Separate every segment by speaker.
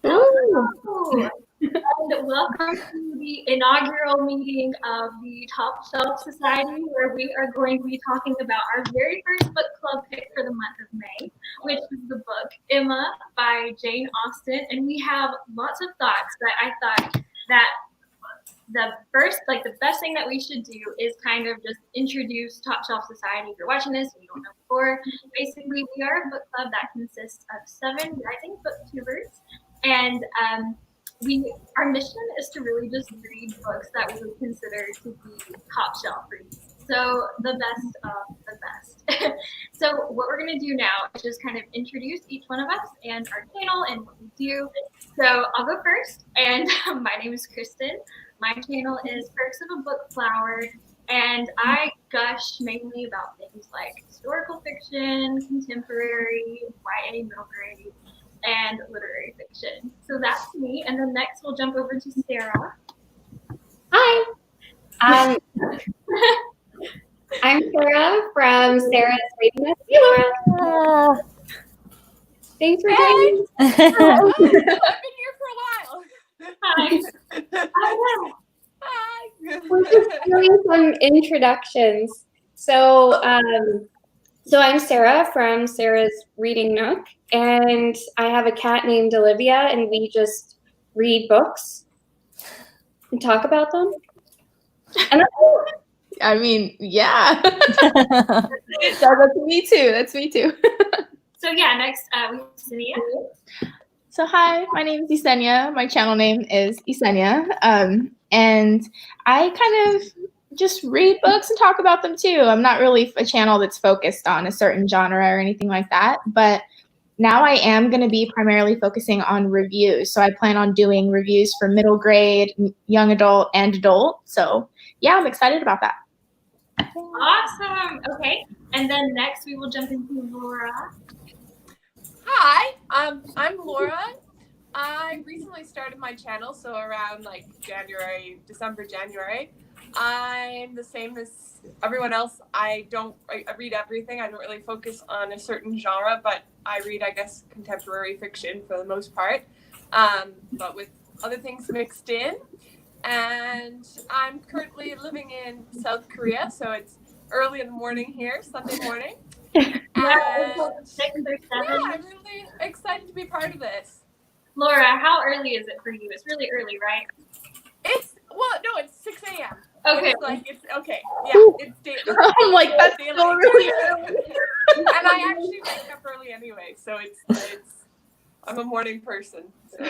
Speaker 1: Hello, and welcome to the inaugural meeting of the Top Shelf Society, where we are going to be talking about our very first book club pick for the month of May, which is the book Emma by Jane Austen. And we have lots of thoughts, but I thought that the best thing that we should do is kind of just introduce Top Shelf Society. If you're watching this and you don't know before, basically we are a book club that consists of 7 rising booktubers, and our mission is to really just read books that we would consider to be top shelf reads. So the best of the best. So what we're going to do now is just kind of introduce each one of us and our channel and what we do. So I'll go first, and my name is Kristin. My channel is Perks of a Book Flower, and I gush mainly about things like historical fiction, contemporary, YA middle grade, and literary fiction. So that's me. And then next we'll jump over to Sara.
Speaker 2: Hi. I'm Sara from Sara's Reading with Laura. Thanks for joining.
Speaker 3: I've been here for a while.
Speaker 1: Hi.
Speaker 3: Hi.
Speaker 2: We're just doing some introductions. So I'm Sara from Sara's Reading Nook, and I have a cat named Olivia, and we just read books and talk about them. And
Speaker 3: I mean, yeah. That's me too. That's me too.
Speaker 1: So yeah, next we have Ysenia.
Speaker 3: So hi, my name is Ysenia. My channel name is Ysenia. And I kind of just read books and talk about them too. I'm not really a channel that's focused on a certain genre or anything like that, but now I am going to be primarily focusing on reviews. So I plan on doing reviews for middle grade, young adult, and adult. So yeah, I'm excited about that.
Speaker 1: Awesome. Okay. And then next we will jump into Laura.
Speaker 4: Hi, I'm Laura. I recently started my channel, so around like December, January. I'm the same as everyone else. I read everything. I don't really focus on a certain genre, but I read, I guess, contemporary fiction for the most part, but with other things mixed in. And I'm currently living in South Korea, so it's early in the morning here, Sunday morning. And
Speaker 1: It's 6 or 7.
Speaker 4: yeah, I'm really excited to be part of this.
Speaker 1: Laura, how early is it for you? It's really early, right?
Speaker 4: It's 6 a.m.
Speaker 1: Okay.
Speaker 4: It's okay. Yeah, it's daylight.
Speaker 3: I'm like, that's
Speaker 4: daylight.
Speaker 3: so really early.
Speaker 4: And I actually wake up early anyway, so it's I'm a morning person. So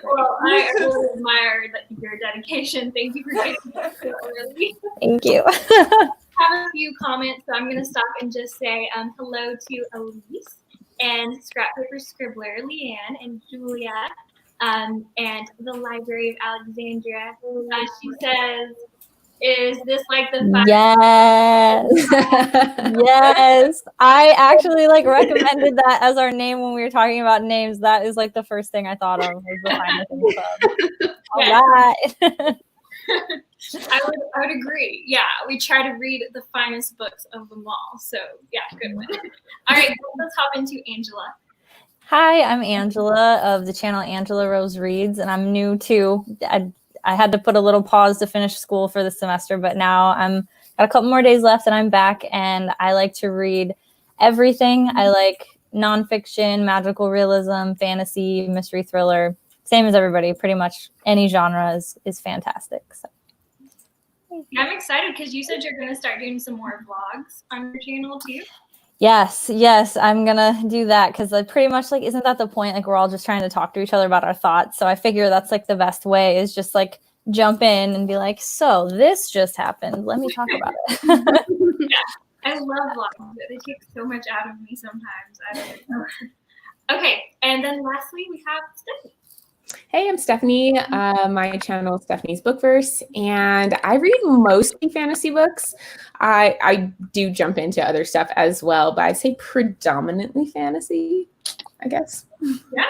Speaker 1: Well, I really admire your dedication. Thank you for getting up so early.
Speaker 5: Thank you.
Speaker 1: Have a few comments, so I'm going to stop and just say hello to Elise and Scrap Paper Scribbler, Leanne, and Julia, and the Library of Alexandria. She says, is this like the final?
Speaker 5: Yes. Yes. I actually recommended that as our name when we were talking about names. That is the first thing I thought of was the Finest in the Club. All right.
Speaker 1: I would agree. Yeah, we try to read the finest books of them all. So yeah, good one. All right, let's hop into Angela.
Speaker 5: Hi, I'm Angela of the channel Angela Rose Reads, and I'm new too. I had to put a little pause to finish school for the semester, but now I'm got a couple more days left and I'm back, and I like to read everything. I like nonfiction, magical realism, fantasy, mystery thriller. Same as everybody, pretty much any genre is fantastic. So.
Speaker 1: Yeah, I'm excited because you said you're going to start doing some more vlogs on your channel too.
Speaker 5: Yes, I'm gonna do that because pretty much isn't that the point? We're all just trying to talk to each other about our thoughts. So I figure that's the best way is just jump in and be like, so this just happened. Let me talk about it.
Speaker 1: Yeah, I love vlogs, but they take so much out of me sometimes. I don't know. Okay, and then lastly we have Stephanie.
Speaker 6: Hey, I'm Stephanie. My channel is Stephanie's Bookverse, and I read mostly fantasy books. I do jump into other stuff as well, but I say predominantly fantasy, I guess.
Speaker 1: Yeah.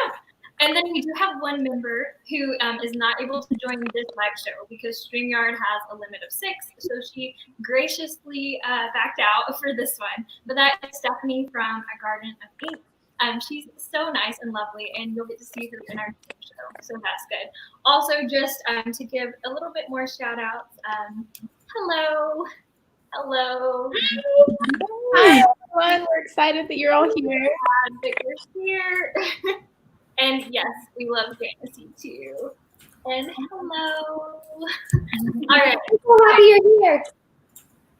Speaker 1: And then we do have one member who is not able to join this live show because StreamYard has a limit of 6, so she graciously backed out for this one. But that is Stephanie from A Garden of Ink. She's so nice and lovely, and you'll get to see her in our show, so that's good. Also, just to give a little bit more shout outs, hello.
Speaker 3: Hi, everyone. We're excited that you're all here.
Speaker 1: Glad that you're here. And yes, we love fantasy too. And hello. All right.
Speaker 2: So happy you're here.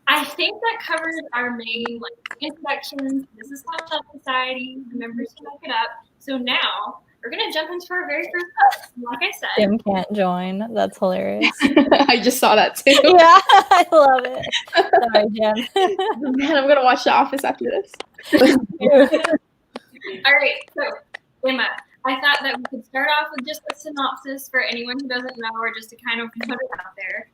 Speaker 1: I think that covers our main introductions. This is Top Shelf Society. The members can look it up. So now we're gonna jump into our very first book. Like I said,
Speaker 5: Jim can't join. That's hilarious.
Speaker 3: I just saw that too.
Speaker 5: Yeah, I love it. Sorry, Jim.
Speaker 3: Man, I'm gonna watch The Office after this.
Speaker 1: all right. So Emma, I thought that we could start off with just a synopsis for anyone who doesn't know, or just to kind of put it out there.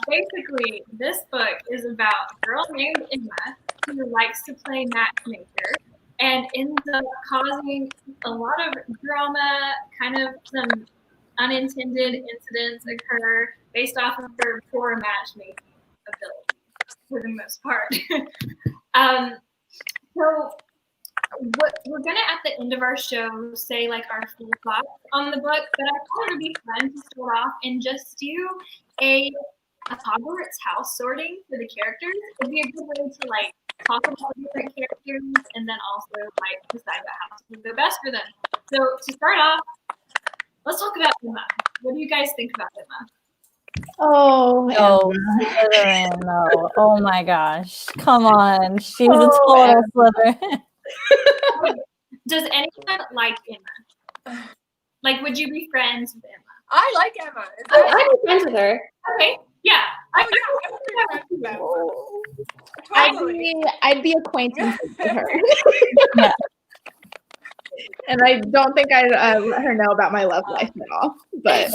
Speaker 1: Basically, this book is about a girl named Emma who likes to play matchmaker and ends up causing a lot of drama, kind of some unintended incidents occur based off of her poor matchmaking ability for the most part. So what we're gonna at the end of our show say our full thoughts on the book, but I thought it would be fun to start off and just do a Hogwarts house sorting for the characters. It'd be a good way to talk about different characters and then also decide what house would go best for them. So to start off, let's talk about Emma. What do you guys think about Emma?
Speaker 3: Oh,
Speaker 5: Slytherin, no. Oh my gosh. Come on. She's a total Slytherin.
Speaker 1: Does anyone like Emma? Would you be friends with Emma?
Speaker 4: I like Emma.
Speaker 2: I'm friends with her.
Speaker 1: Okay, yeah.
Speaker 4: I would be friends with Emma. Totally.
Speaker 3: I'd be acquainted with her.
Speaker 5: Yeah.
Speaker 3: And I don't think I'd let her know about my love life at all. But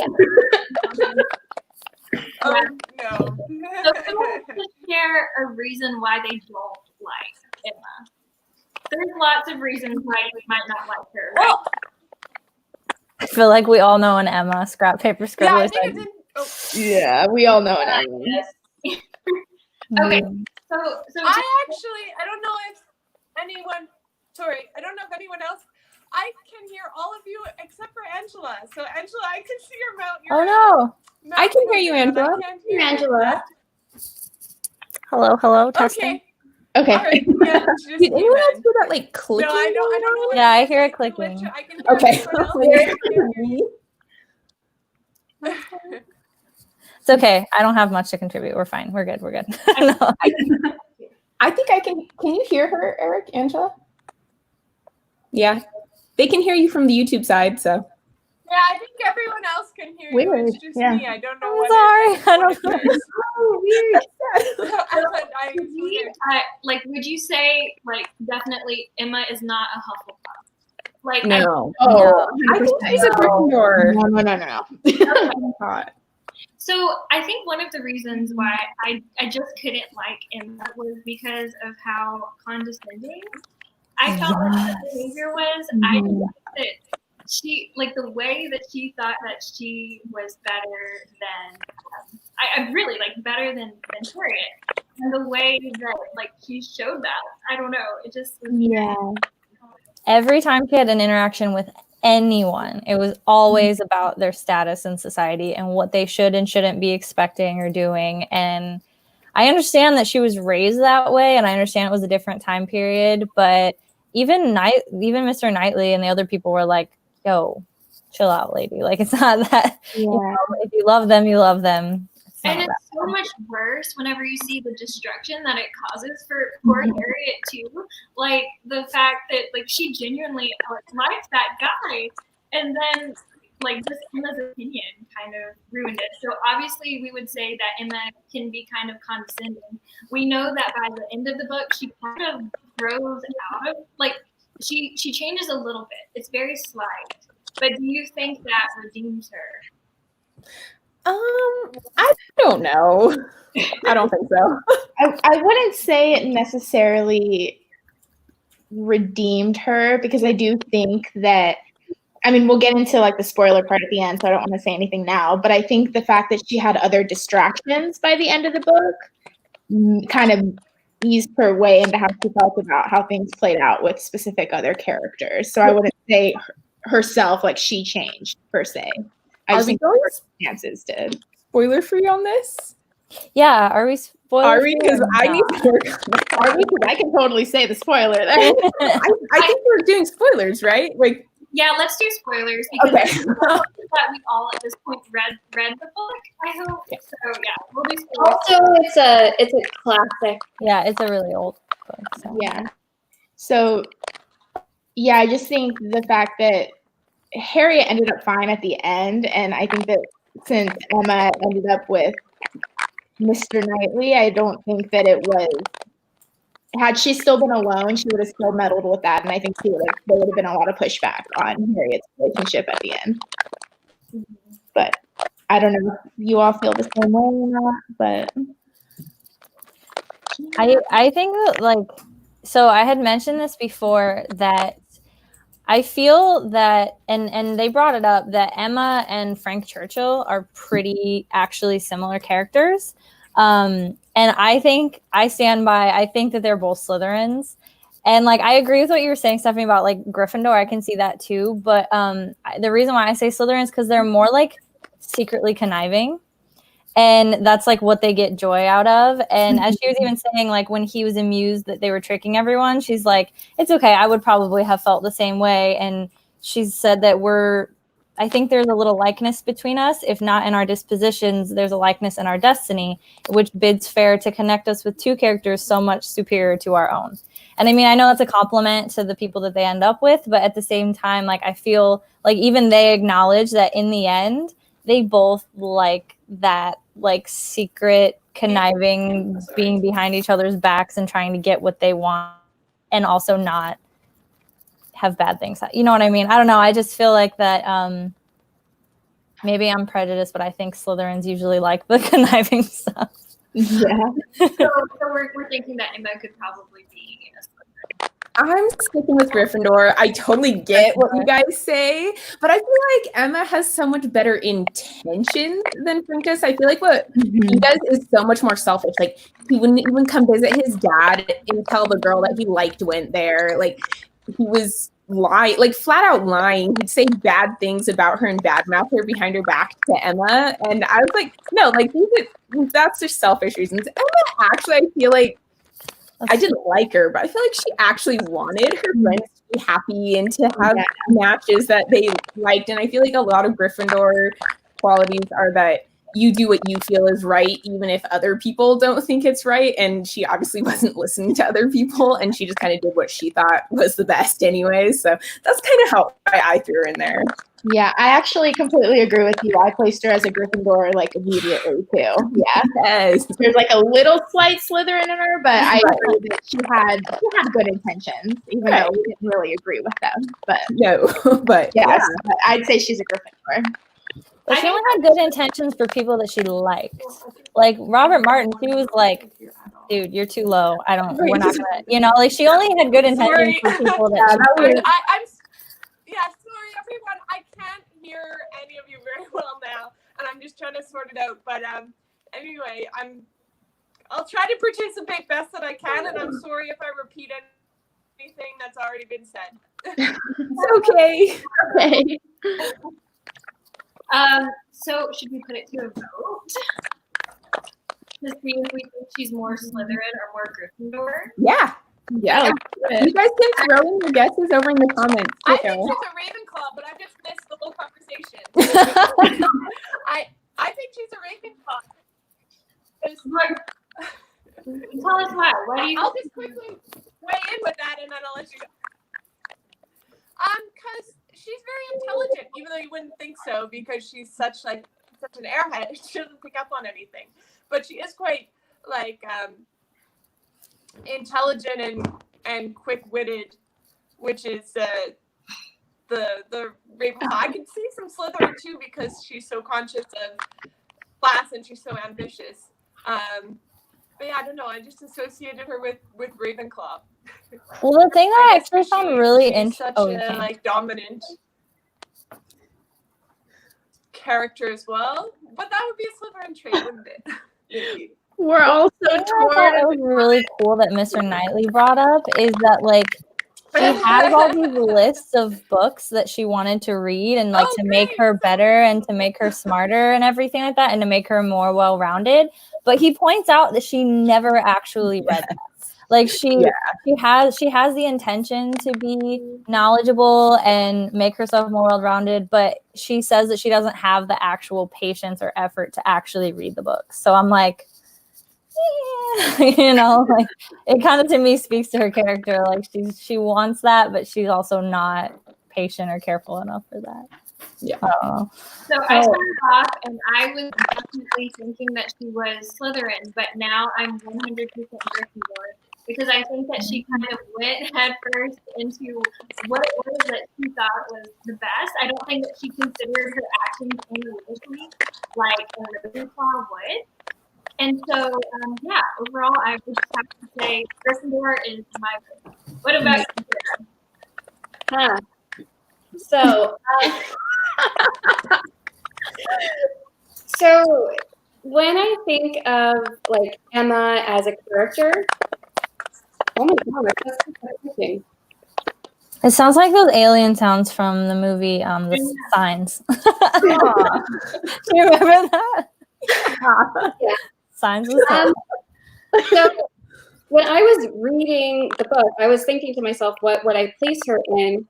Speaker 4: Oh, no.
Speaker 1: So someone to share a reason why they don't like Emma. There's lots of reasons why we might not like her. Right?
Speaker 4: Well,
Speaker 5: I feel like we all know an Emma. Scrap paper
Speaker 4: yeah,
Speaker 5: scribble.
Speaker 4: I think it's in. Oh.
Speaker 3: yeah, we all know it.
Speaker 1: Okay, so
Speaker 4: I don't know if anyone. Sorry, I don't know if anyone else. I can hear all of you except for Angela. So Angela, I can see your mouth.
Speaker 5: Oh no.
Speaker 6: I can hear you, Angela.
Speaker 2: Angela.
Speaker 5: Hello. Testing.
Speaker 4: Okay.
Speaker 3: Okay.
Speaker 4: All right. Yeah, just
Speaker 6: Did anyone else
Speaker 4: then.
Speaker 6: hear that clicking?
Speaker 4: No, I don't know. What
Speaker 5: Yeah,
Speaker 4: it
Speaker 5: I
Speaker 4: is.
Speaker 5: hear it
Speaker 4: It's a glitch.
Speaker 5: clicking.
Speaker 4: I can hear
Speaker 6: Okay.
Speaker 4: everyone else.
Speaker 5: It's okay. I don't have much to contribute. We're fine. We're good. No.
Speaker 6: I think I can. Can you hear her, Eric, Angela? Yeah, they can hear you from the YouTube side. So
Speaker 4: Yeah, I think everyone else can hear you.
Speaker 3: Weird.
Speaker 4: It's just
Speaker 3: Yeah.
Speaker 4: me. I don't know
Speaker 5: I'm
Speaker 4: what.
Speaker 5: sorry. I don't know.
Speaker 6: oh, weird.
Speaker 1: would you say definitely Emma is not a Hufflepuff?
Speaker 6: No.
Speaker 3: Oh,
Speaker 6: I think she's a Gryffindor.
Speaker 3: No.
Speaker 6: God.
Speaker 1: So I think one of the reasons why I just couldn't like Emma was because of how condescending I felt like her behavior was. I think that she, the way that she thought that she was better than, I really better than Harriet, and the way that she showed that, I don't know, it just was
Speaker 3: Yeah.
Speaker 5: Every time she had an interaction with anyone, it was always about their status in society and what they should and shouldn't be expecting or doing. And I understand that she was raised that way, and I understand it was a different time period, but even Mr. Knightley and the other people were like, yo, chill out, lady. It's not that.
Speaker 3: Yeah.
Speaker 5: If you love them, you love them.
Speaker 1: And it's so much worse whenever you see the destruction that it causes for poor Harriet too. The fact that she genuinely likes that guy, and then just Emma's opinion kind of ruined it. So obviously we would say that Emma can be kind of condescending. We know that by the end of the book she kind of grows out of she changes a little bit. It's very slight. But do you think that redeems her?
Speaker 6: I don't know. I don't think so.
Speaker 3: I wouldn't say it necessarily redeemed her, because I do think that, we'll get into the spoiler part at the end, so I don't want to say anything now, but I think the fact that she had other distractions by the end of the book kind of eased her way into how she felt about how things played out with specific other characters. So I wouldn't say herself like she changed per se. I
Speaker 6: Are
Speaker 3: just
Speaker 6: we
Speaker 3: think
Speaker 6: going
Speaker 3: circumstances did.
Speaker 6: spoiler free on this?
Speaker 5: Yeah, are we spoilers?
Speaker 6: Are we? Because I need to work on that.
Speaker 3: Are we? 'Cause I can totally say the spoiler there.
Speaker 6: I think we're doing spoilers, right? Like,
Speaker 1: Yeah, let's do spoilers because
Speaker 6: okay.
Speaker 1: that we all at this point read the book. I hope.
Speaker 6: Yeah.
Speaker 1: So yeah, we'll do spoilers.
Speaker 2: Also, it's a classic.
Speaker 5: Yeah, it's a really old book. So.
Speaker 3: Yeah. So, yeah, I just think the fact that Harriet ended up fine at the end, and I think that since Emma ended up with Mr. Knightley, I don't think that it was. Had she still been alone, she would have still meddled with that, and I think there would have been a lot of pushback on Harriet's relationship at the end. But I don't know if you all feel the same way or not, but
Speaker 5: I think that, like, so I had mentioned this before, that I feel that, and they brought it up, that Emma and Frank Churchill are pretty actually similar characters. And I think I stand by, I think that they're both Slytherins. And like, I agree with what you were saying, Stephanie, about like Gryffindor. I can see that too. But the reason why I say Slytherins is because they're more like secretly conniving. And that's like what they get joy out of. And as she was even saying, like when he was amused that they were tricking everyone, she's like, it's okay. I would probably have felt the same way. And she said that I think there's a little likeness between us. If not in our dispositions, there's a likeness in our destiny, which bids fair to connect us with two characters so much superior to our own. And I mean, I know that's a compliment to the people that they end up with, but at the same time, like I feel like even they acknowledge that in the end, they both like that like secret conniving, being behind each other's backs and trying to get what they want and also not have bad things. You know what I mean? I don't know. I just feel like that maybe I'm prejudiced, but I think Slytherins usually like the conniving stuff.
Speaker 3: yeah.
Speaker 1: So we're thinking that Emma could probably be a Slytherin.
Speaker 6: I'm sticking with Gryffindor. I totally get what you guys say, but I feel like Emma has so much better intentions than Frank does. I feel like what he does is so much more selfish. Like he wouldn't even come visit his dad until the girl that he liked went there. Like he was lying, like flat out lying. He'd say bad things about her and badmouth her behind her back to Emma. And I was like, no, like that's just selfish reasons. Emma actually, I feel like I didn't like her, but I feel like she actually wanted her friends to be happy and to have matches that they liked. And I feel like a lot of Gryffindor qualities are that you do what you feel is right, even if other people don't think it's right. And she obviously wasn't listening to other people, and she just kind of did what she thought was the best anyway. So that's kind of how I threw her in there.
Speaker 3: Yeah, I actually completely agree with you. I placed her as a Gryffindor like immediately too. Yeah.
Speaker 6: Yes.
Speaker 3: There's like a little slight Slytherin in her, but I agree that she had good intentions, even though we didn't really agree with them. But
Speaker 6: No, but
Speaker 3: yeah. I'd say she's a Gryffindor.
Speaker 5: But she only had good intentions for people that she liked. Like Robert Martin, she was like, dude, you're too low. We're not gonna, like she only had good intentions for people that she liked.
Speaker 4: Sorry everyone, I can't hear any of you very well now, and I'm just trying to sort it out. But anyway, I'll try to participate best that I can, and I'm sorry if I repeat anything that's already been said.
Speaker 6: It's okay.
Speaker 3: Okay.
Speaker 1: So should we put it to a vote to see if we think she's more Slytherin or more Gryffindor?
Speaker 6: Yeah.
Speaker 3: Yeah.
Speaker 6: You guys can throw in your guesses over in the comments too.
Speaker 4: I think she's a Ravenclaw, but I just missed the whole conversation. I think she's a Ravenclaw.
Speaker 1: Tell us why. Why do you?
Speaker 4: I'll just quickly weigh in with that, and then I'll let you go. Because she's very intelligent, even though you wouldn't think so, because she's such an airhead. She doesn't pick up on anything, but she is quite intelligent and quick-witted, which is the Ravenclaw. I can see some Slytherin too, because she's so conscious of class and she's so ambitious. But yeah, I don't know. I just associated her with Ravenclaw.
Speaker 5: Well, the thing that I actually found really interesting,
Speaker 4: dominant character as well. But that would be a Slytherin trait, wouldn't it?
Speaker 3: We're all so
Speaker 5: I thought it was
Speaker 3: torn.
Speaker 5: really cool that Mr. Knightley brought up is that like she has all these lists of books that she wanted to read and like
Speaker 4: Oh,
Speaker 5: to make
Speaker 4: great.
Speaker 5: her better and to make her smarter and everything like that and to make her more well-rounded. But he points out that she never actually read that. Like she has the intention to be knowledgeable and make herself more well-rounded, but she says that she doesn't have the actual patience or effort to actually read the books. So I'm like, you know, like it kind of to me speaks to her character. Like she wants that, but she's also not patient or careful enough for that.
Speaker 6: Yeah.
Speaker 1: So I started off and I was definitely thinking that she was Slytherin, but now I'm 100% Gryffindor because I think that she kind of went head first into what it was that she thought was the best. I don't think that she considered her actions analytically like a Ravenclaw would. And so, yeah, overall, I would just have to say Gryffindor is my vote. What about you, Sarah?
Speaker 2: So, so when I think of like Emma as a character, oh my god, that's confusing.
Speaker 5: It sounds like those alien sounds from the movie The Signs. Do you remember that?
Speaker 2: Yeah.
Speaker 5: Signs was terrible.
Speaker 2: So when I was reading the book, I was thinking to myself, what would I place her in?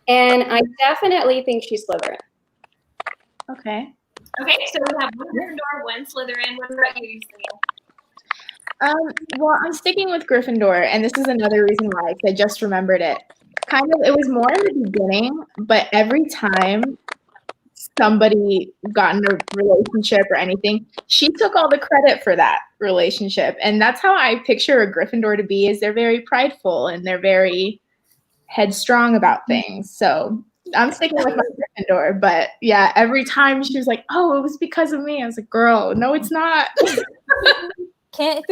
Speaker 2: And I definitely think she's Slytherin.
Speaker 3: Okay.
Speaker 1: Okay, so we have one Gryffindor, one Slytherin. What about you, Ysenia?
Speaker 3: Well, I'm sticking with Gryffindor, and this is another reason why, because I just remembered it. Kind of, it was more in the beginning, but every time somebody got in a relationship or anything, she took all the credit for that relationship. And that's how I picture a Gryffindor to be, is they're very prideful and they're very headstrong about things. So I'm sticking with my Gryffindor. But yeah, every time she was like, oh, it was because of me. I was like, girl, no, it's not.
Speaker 5: Can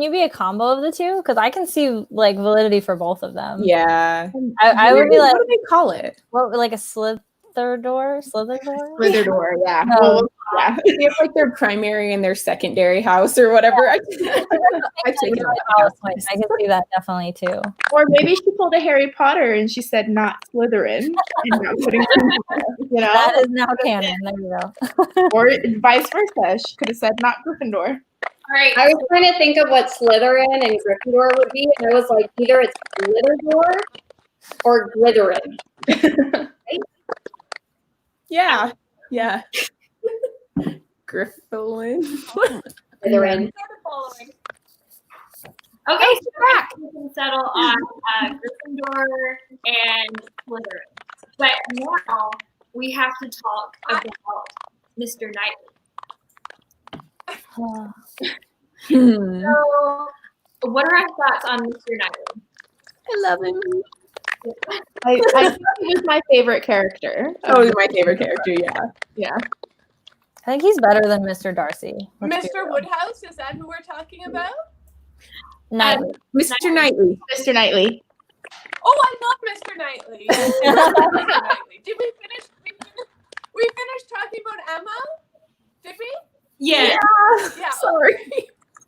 Speaker 5: you be a combo of the two? Because I can see like validity for both of them.
Speaker 6: Yeah.
Speaker 5: I would be like,
Speaker 6: what do they call it?
Speaker 5: what, like a Slitherdor?
Speaker 3: Slitherdor, yeah.
Speaker 5: No.
Speaker 3: Well, yeah.
Speaker 6: They have like their primary and their secondary house or whatever. I take it all.
Speaker 5: I can see that definitely too.
Speaker 3: Or maybe she pulled a Harry Potter and she said not Slytherin. And not putting, you know?
Speaker 5: That is now canon. There you go.
Speaker 3: Or vice versa. She could have said not Gryffindor.
Speaker 1: All right.
Speaker 2: I was trying to think of what Slytherin and Gryffindor would be, and I was like, either it's Glitterdoor or Glitterin.
Speaker 6: Yeah. Yeah. Gryffindor.
Speaker 2: Glitterin.
Speaker 1: Okay, so we can settle on Gryffindor and Slytherin. But now we have to talk about Mr. Knightley. So, what are our thoughts on Mr. Knightley?
Speaker 6: I love him.
Speaker 3: I think he was my favorite character.
Speaker 6: Oh, he's my favorite character. Yeah.
Speaker 3: Yeah.
Speaker 5: I think he's better than Mr. Darcy.
Speaker 4: Mr. Woodhouse, is that who we're talking about?
Speaker 5: Knightley.
Speaker 6: Mr. Knightley.
Speaker 3: Mr. Knightley.
Speaker 4: Oh, I love Mr. Knightley. Mr. Knightley. Did we finish? We finished talking about Emma? Did we?
Speaker 1: Yeah.
Speaker 4: Yeah.
Speaker 6: Sorry.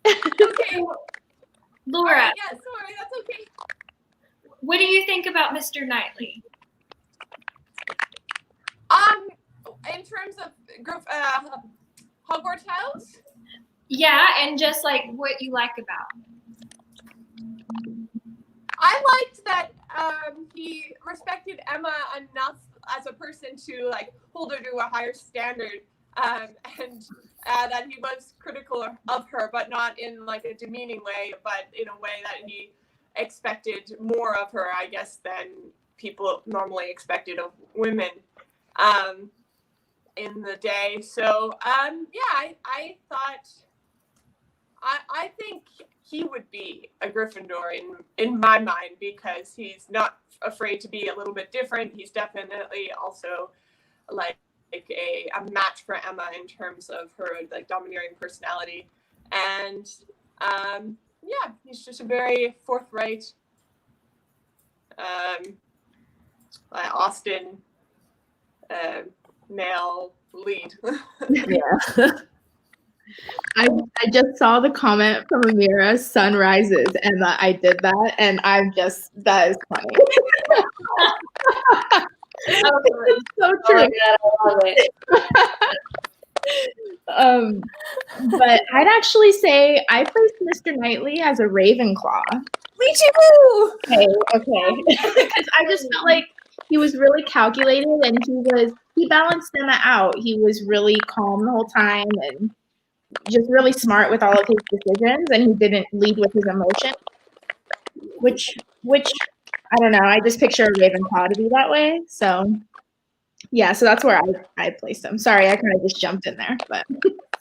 Speaker 4: Okay.
Speaker 1: Laura,
Speaker 4: Yeah, sorry, that's okay.
Speaker 1: what do you think about Mr. Knightley?
Speaker 4: In terms of Hogwarts House?
Speaker 1: Yeah, and just like what you like about him.
Speaker 4: I liked that he respected Emma enough as a person to like hold her to a higher standard, and that he was critical of her, but not in like a demeaning way, but in a way that he expected more of her, I guess, than people normally expected of women in the day. So yeah, I thought I think he would be a Gryffindor in my mind, because he's not afraid to be a little bit different. He's definitely also like a match for Emma in terms of her like domineering personality, and yeah, he's just a very forthright Austen male lead.
Speaker 6: Yeah.
Speaker 3: I just saw the comment from Amira, sun rises, and that I did that, and that is funny. It's so
Speaker 2: Oh
Speaker 3: true.
Speaker 2: my God, I love it.
Speaker 3: But I'd actually say I placed Mr. Knightley as a Ravenclaw.
Speaker 5: Me too.
Speaker 3: Okay. Because I just felt like he was really calculated and he balanced Emma out. He was really calm the whole time and just really smart with all of his decisions, and he didn't lead with his emotion. Which I don't know. I just picture a Ravenclaw to be that way. So yeah, so that's where I placed him. Sorry, I kind of just jumped in there, but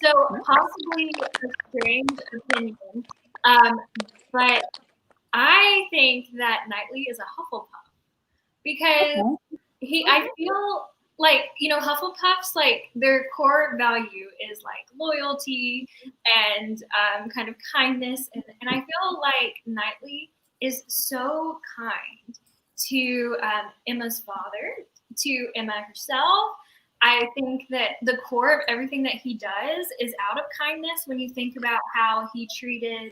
Speaker 1: So possibly a strange opinion, but I think that Knightley is a Hufflepuff because I feel like, Hufflepuffs, like their core value is like loyalty and kind of kindness. And I feel like Knightley is so kind to Emma's father, to Emma herself. I think that the core of everything that he does is out of kindness when you think about how he treated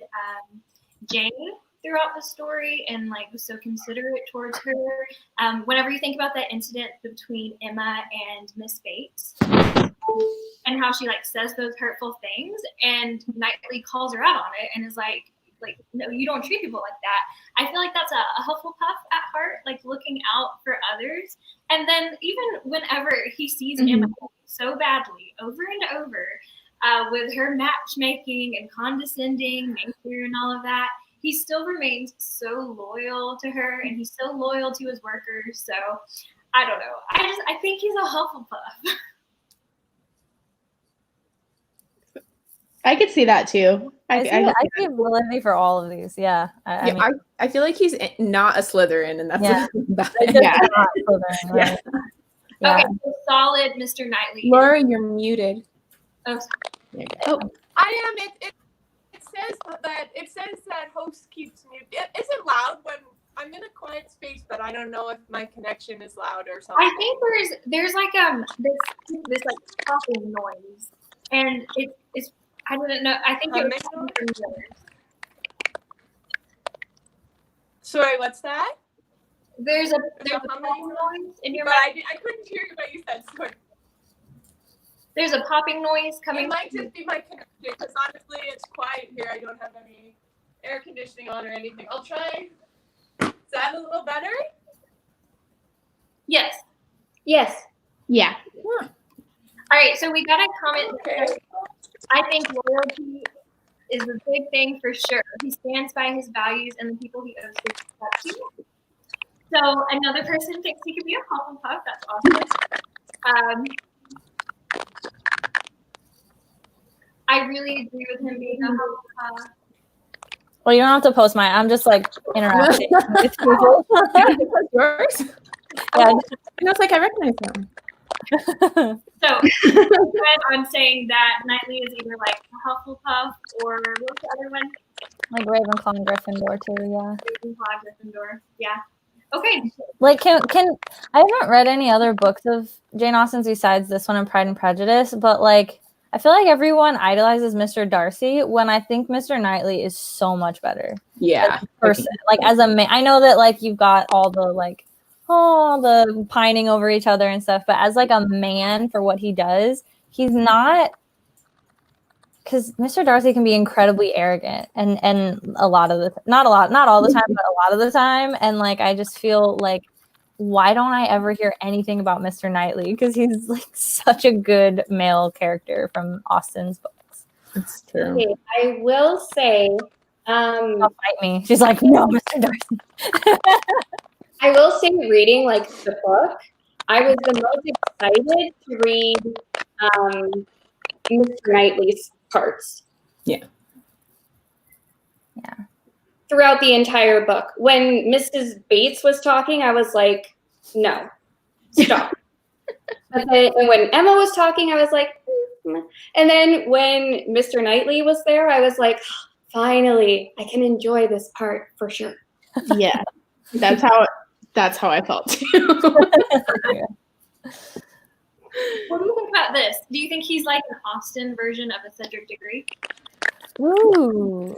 Speaker 1: Jane throughout the story and like was so considerate towards her. Whenever you think about that incident between Emma and Miss Bates and how she like says those hurtful things and Knightley calls her out on it and is like, no, you don't treat people like that. I feel like that's a Hufflepuff at heart, like looking out for others. And then even whenever he sees Emma so badly over and over with her matchmaking and condescending nature and all of that, he still remains so loyal to her and he's so loyal to his workers. So I don't know. I think he's a Hufflepuff.
Speaker 3: I could see that too.
Speaker 5: I see validity for all of these. Yeah.
Speaker 6: I feel like he's not a Slytherin, and that's about
Speaker 5: it.
Speaker 6: it.
Speaker 5: Not Slytherin, right?
Speaker 1: Yeah. Okay, so solid Mr. Knightley.
Speaker 6: Laura, you're muted.
Speaker 1: Oh,
Speaker 4: I am. It says that host keeps mute. Is it loud when I'm in a quiet space, but I don't know if my connection is loud or something.
Speaker 1: I think there's like this like popping noise, and it's I don't know. I think it's coming from yours.
Speaker 4: Sorry, what's that?
Speaker 1: There's a popping noise in your
Speaker 4: mic.
Speaker 1: But
Speaker 4: I couldn't hear you, but you said sorry.
Speaker 1: There's a popping noise coming.
Speaker 4: It might just be my connection because honestly, it's quiet here. I don't have any air conditioning on or anything. I'll try. Is that a little better?
Speaker 1: Yes.
Speaker 2: Yes.
Speaker 3: Yeah.
Speaker 1: All right, so we got a comment.
Speaker 4: Okay.
Speaker 1: I think loyalty is a big thing for sure. He stands by his values and the people he owes his respect to. So another person thinks he could be a Hufflepuff. That's awesome. I really agree with him being a Hufflepuff.
Speaker 5: Well, you don't have to post mine. I'm just like interacting with people.
Speaker 6: Yours?
Speaker 5: Yeah.
Speaker 6: And I was like, I recognize them.
Speaker 1: So I'm saying that Knightley is either like a Hufflepuff or what's the other one?
Speaker 5: Like Ravenclaw and Gryffindor too, yeah.
Speaker 1: Ravenclaw, Gryffindor, yeah. Okay.
Speaker 5: Like can I haven't read any other books of Jane Austen's besides this one and Pride and Prejudice, but like I feel like everyone idolizes Mr. Darcy when I think Mr. Knightley is so much better.
Speaker 6: Yeah.
Speaker 5: As a person. Like as a man, I know that like you've got all the like the pining over each other and stuff, but as like a man for what he does, he's not, because Mr. Darcy can be incredibly arrogant and a lot of the not all the time, but a lot of the time, and like I just feel like why don't I ever hear anything about Mr. Knightley, because he's like such a good male character from Austen's books.
Speaker 6: It's true.
Speaker 2: Okay, I will say
Speaker 5: Don't fight me. She's like, no, Mr. Darcy.
Speaker 2: I will say reading like the book, I was the most excited to read Mr. Knightley's parts.
Speaker 6: Yeah.
Speaker 5: Yeah.
Speaker 2: Throughout the entire book. When Mrs. Bates was talking, I was like, no, stop. And when Emma was talking, I was like, and then when Mr. Knightley was there, I was like, finally, I can enjoy this part for sure.
Speaker 3: Yeah. That's how I felt too.
Speaker 1: What do you think about about this? Do you think he's like an Austen version of a Cedric Diggory?
Speaker 5: Ooh.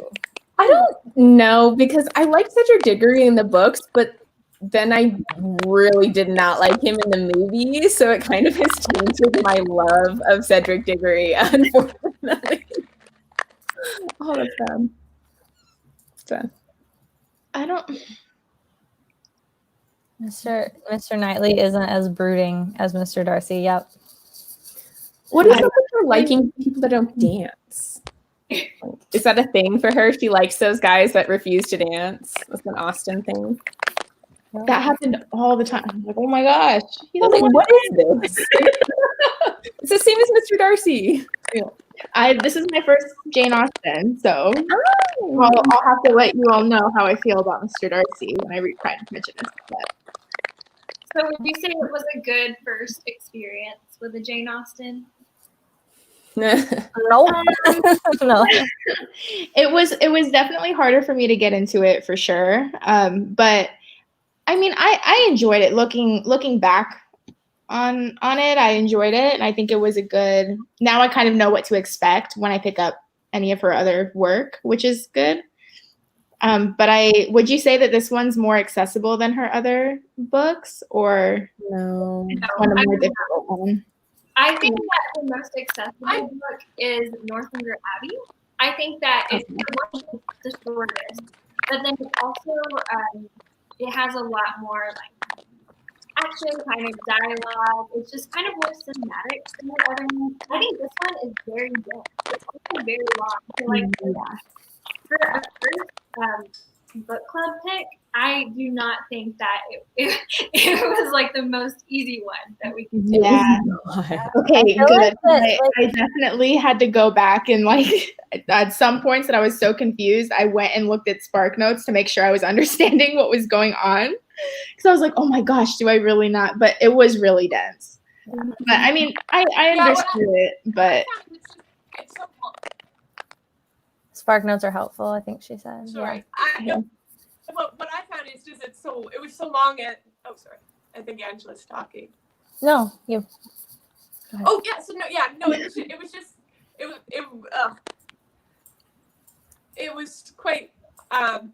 Speaker 6: I don't know, because I like Cedric Diggory in the books, but then I really did not like him in the movie, so it kind of has tainted my love of Cedric Diggory, unfortunately. Oh, that's bad. So,
Speaker 3: I don't.
Speaker 5: Mr. Knightley isn't as brooding as Mr. Darcy. Yep.
Speaker 6: what is up with her liking people that don't dance? Is that a thing for her? She likes those guys that refuse to dance. That's an Austen thing.
Speaker 3: That happened all the time. I'm like, oh my gosh. He
Speaker 6: I was
Speaker 3: doesn't
Speaker 6: like,
Speaker 3: want
Speaker 6: what is this? It's the same as Mr. Darcy.
Speaker 3: This is my first Jane Austen, so
Speaker 6: Oh.
Speaker 3: I'll have to let you all know how I feel about Mr. Darcy when I read Pride and Prejudice.
Speaker 1: So would you say it was a good first experience with a Jane Austen?
Speaker 5: No. No.
Speaker 3: It was definitely harder for me to get into it for sure. But I mean, I enjoyed it. Looking back on it, I enjoyed it, and I think it was a good. Now I kind of know what to expect when I pick up any of her other work, which is good. But would you say that this one's more accessible than her other books, or
Speaker 6: No.
Speaker 3: one of more difficult one?
Speaker 1: I think that the most accessible book is Northanger Abbey. I think that it's the shortest, but then it also it has a lot more like action, kind of dialogue. It's just kind of more cinematic than the other one. I think this one is very dense. It's also very long. So like for a first book club pick, I do not think that it was like the most easy one that we could do.
Speaker 3: Yeah. Okay,
Speaker 5: feel
Speaker 3: good.
Speaker 5: like
Speaker 3: I definitely had to go back and like at some points that I was so confused, I went and looked at Spark Notes to make sure I was understanding what was going on. Because I was like, oh my gosh, do I really not? But it was really dense. But I mean, I understood it, but
Speaker 4: It's so long.
Speaker 5: Spark Notes are helpful, I think she said.
Speaker 4: Sorry.
Speaker 5: Yeah.
Speaker 4: What I found is just it was so long and sorry. I think Angela's talking.
Speaker 5: No, you.
Speaker 4: Oh yeah, it was quite long,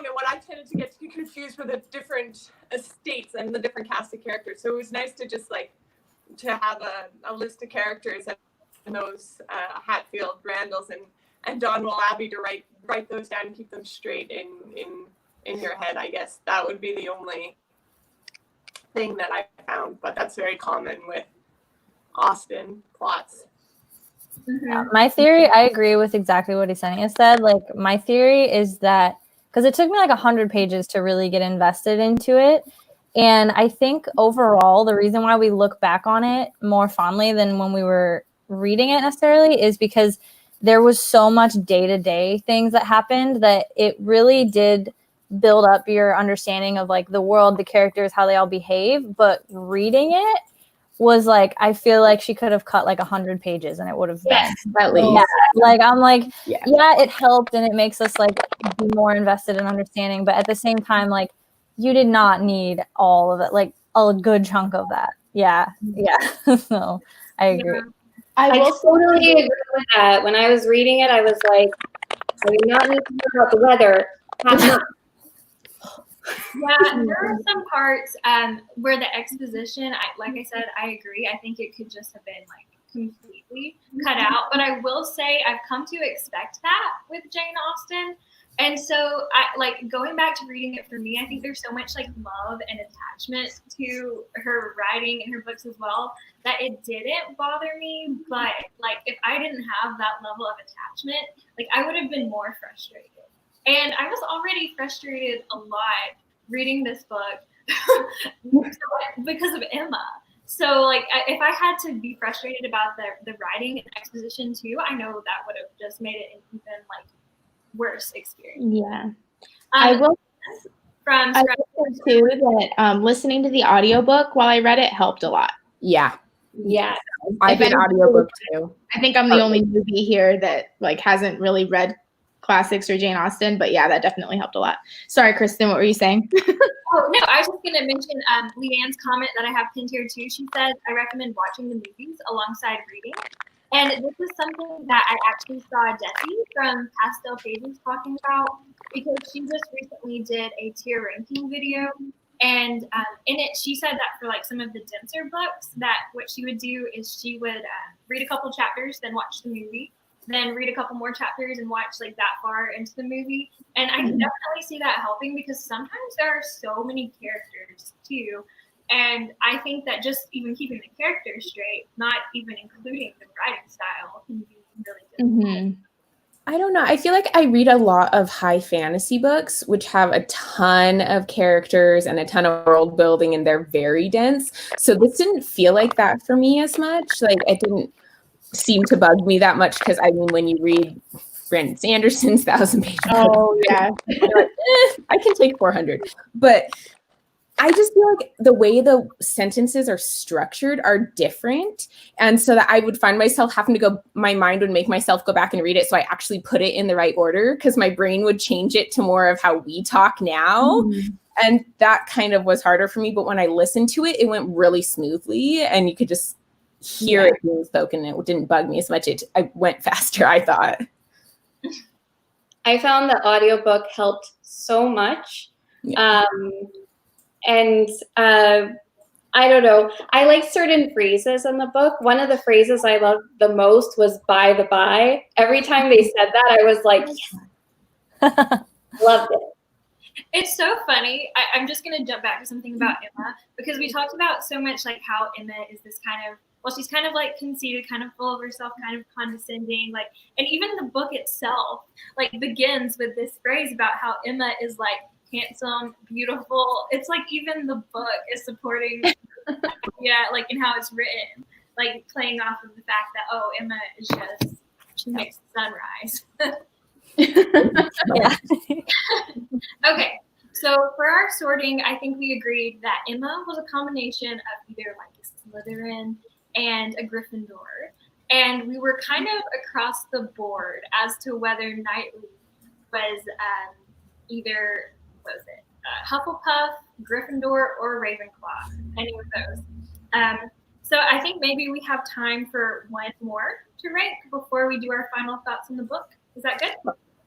Speaker 4: and what I tended to get confused with the different estates and the different cast of characters. So it was nice to just like to have a list of characters and those Hatfield, Randalls, and Donwell Abbey to write those down and keep them straight in your head. I guess that would be the only thing that I found, but that's very common with Austen plots.
Speaker 5: Yeah, my theory, I agree with exactly what Ysenia said. Like, my theory is that, because it took me like 100 pages to really get invested into it. And I think overall, the reason why we look back on it more fondly than when we were reading it necessarily is because there was so much day-to-day things that happened that it really did build up your understanding of like the world, the characters, how they all behave. But reading it was like, I feel like she could have cut like 100 pages and it would have been
Speaker 6: At least.
Speaker 5: yeah. Like I'm like,
Speaker 6: Yeah.
Speaker 5: it helped and it makes us like be more invested in understanding. But at the same time, like you did not need all of it, like a good chunk of that. Yeah. So I agree.
Speaker 2: I totally agree with that. When I was reading it, I was like, I do not need to know about the weather.
Speaker 1: Yeah, there are some parts where the exposition, like I said, I agree. I think it could just have been like completely cut out. But I will say I've come to expect that with Jane Austen. And so going back to reading it for me, I think there's so much like love and attachment to her writing and her books as well that it didn't bother me. But like if I didn't have that level of attachment, like I would have been more frustrated. And I was already frustrated a lot reading this book because of Emma. So like if I had to be frustrated about the writing and exposition too, I know that would have just made it an even like worse experience.
Speaker 3: Yeah. I will say too that listening to the audiobook while I read it helped a lot.
Speaker 6: Yeah.
Speaker 2: Yeah.
Speaker 6: I did audiobook too.
Speaker 3: I think I'm the only newbie here that like hasn't really read classics or Jane Austen. But yeah, that definitely helped a lot. Sorry, Kristin, what were you saying?
Speaker 1: Oh, no, I was just going to mention Leanne's comment that I have pinned here too. She said, I recommend watching the movies alongside reading. And this is something that I actually saw Desi from Pastel Pages talking about, because she just recently did a tier ranking video. And in it, she said that for like some of the denser books, that what she would do is she would read a couple chapters, then watch the movie, then read a couple more chapters and watch like that far into the movie. And I can definitely see that helping, because sometimes there are so many characters too. And I think that just even keeping the characters straight, not even including the writing style, can be really difficult.
Speaker 6: I don't know. I feel like I read a lot of high fantasy books, which have a ton of characters and a ton of world building, and they're very dense. So this didn't feel like that for me as much. Like, it didn't seem to bug me that much, because I mean, when you read Brandon Sanderson's 1,000-page book,
Speaker 3: Oh, yeah.
Speaker 6: you're like, I can take 400. But I just feel like the way the sentences are structured are different. And so that I would find myself having to go, my mind would make myself go back and read it. So I actually put it in the right order, because my brain would change it to more of how we talk now. And that kind of was harder for me. But when I listened to it, it went really smoothly, and you could just hear it being spoken. It didn't bug me as much. I went faster, I thought.
Speaker 2: I found the audiobook helped so much. And I don't know, I like certain phrases in the book. One of the phrases I loved the most was "by the by." Every time they said that, I was like, yes. Loved it.
Speaker 1: It's so funny. I'm just going to jump back to something about Emma, because we talked about so much like how Emma is this kind of, well, she's kind of like conceited, kind of full of herself, kind of condescending, like, and even the book itself like begins with this phrase about how Emma is like handsome, beautiful. It's like even the book is supporting, like in how it's written, like playing off of the fact that, oh, Emma is just, she makes the sun rise.
Speaker 5: Yeah.
Speaker 1: Okay, so for our sorting, I think we agreed that Emma was a combination of either like a Slytherin and a Gryffindor. And we were kind of across the board as to whether Knightley was either, what was it, Hufflepuff, Gryffindor, or Ravenclaw, any of those. So I think maybe we have time for one more to rank before we do our final thoughts on the book. Is that good?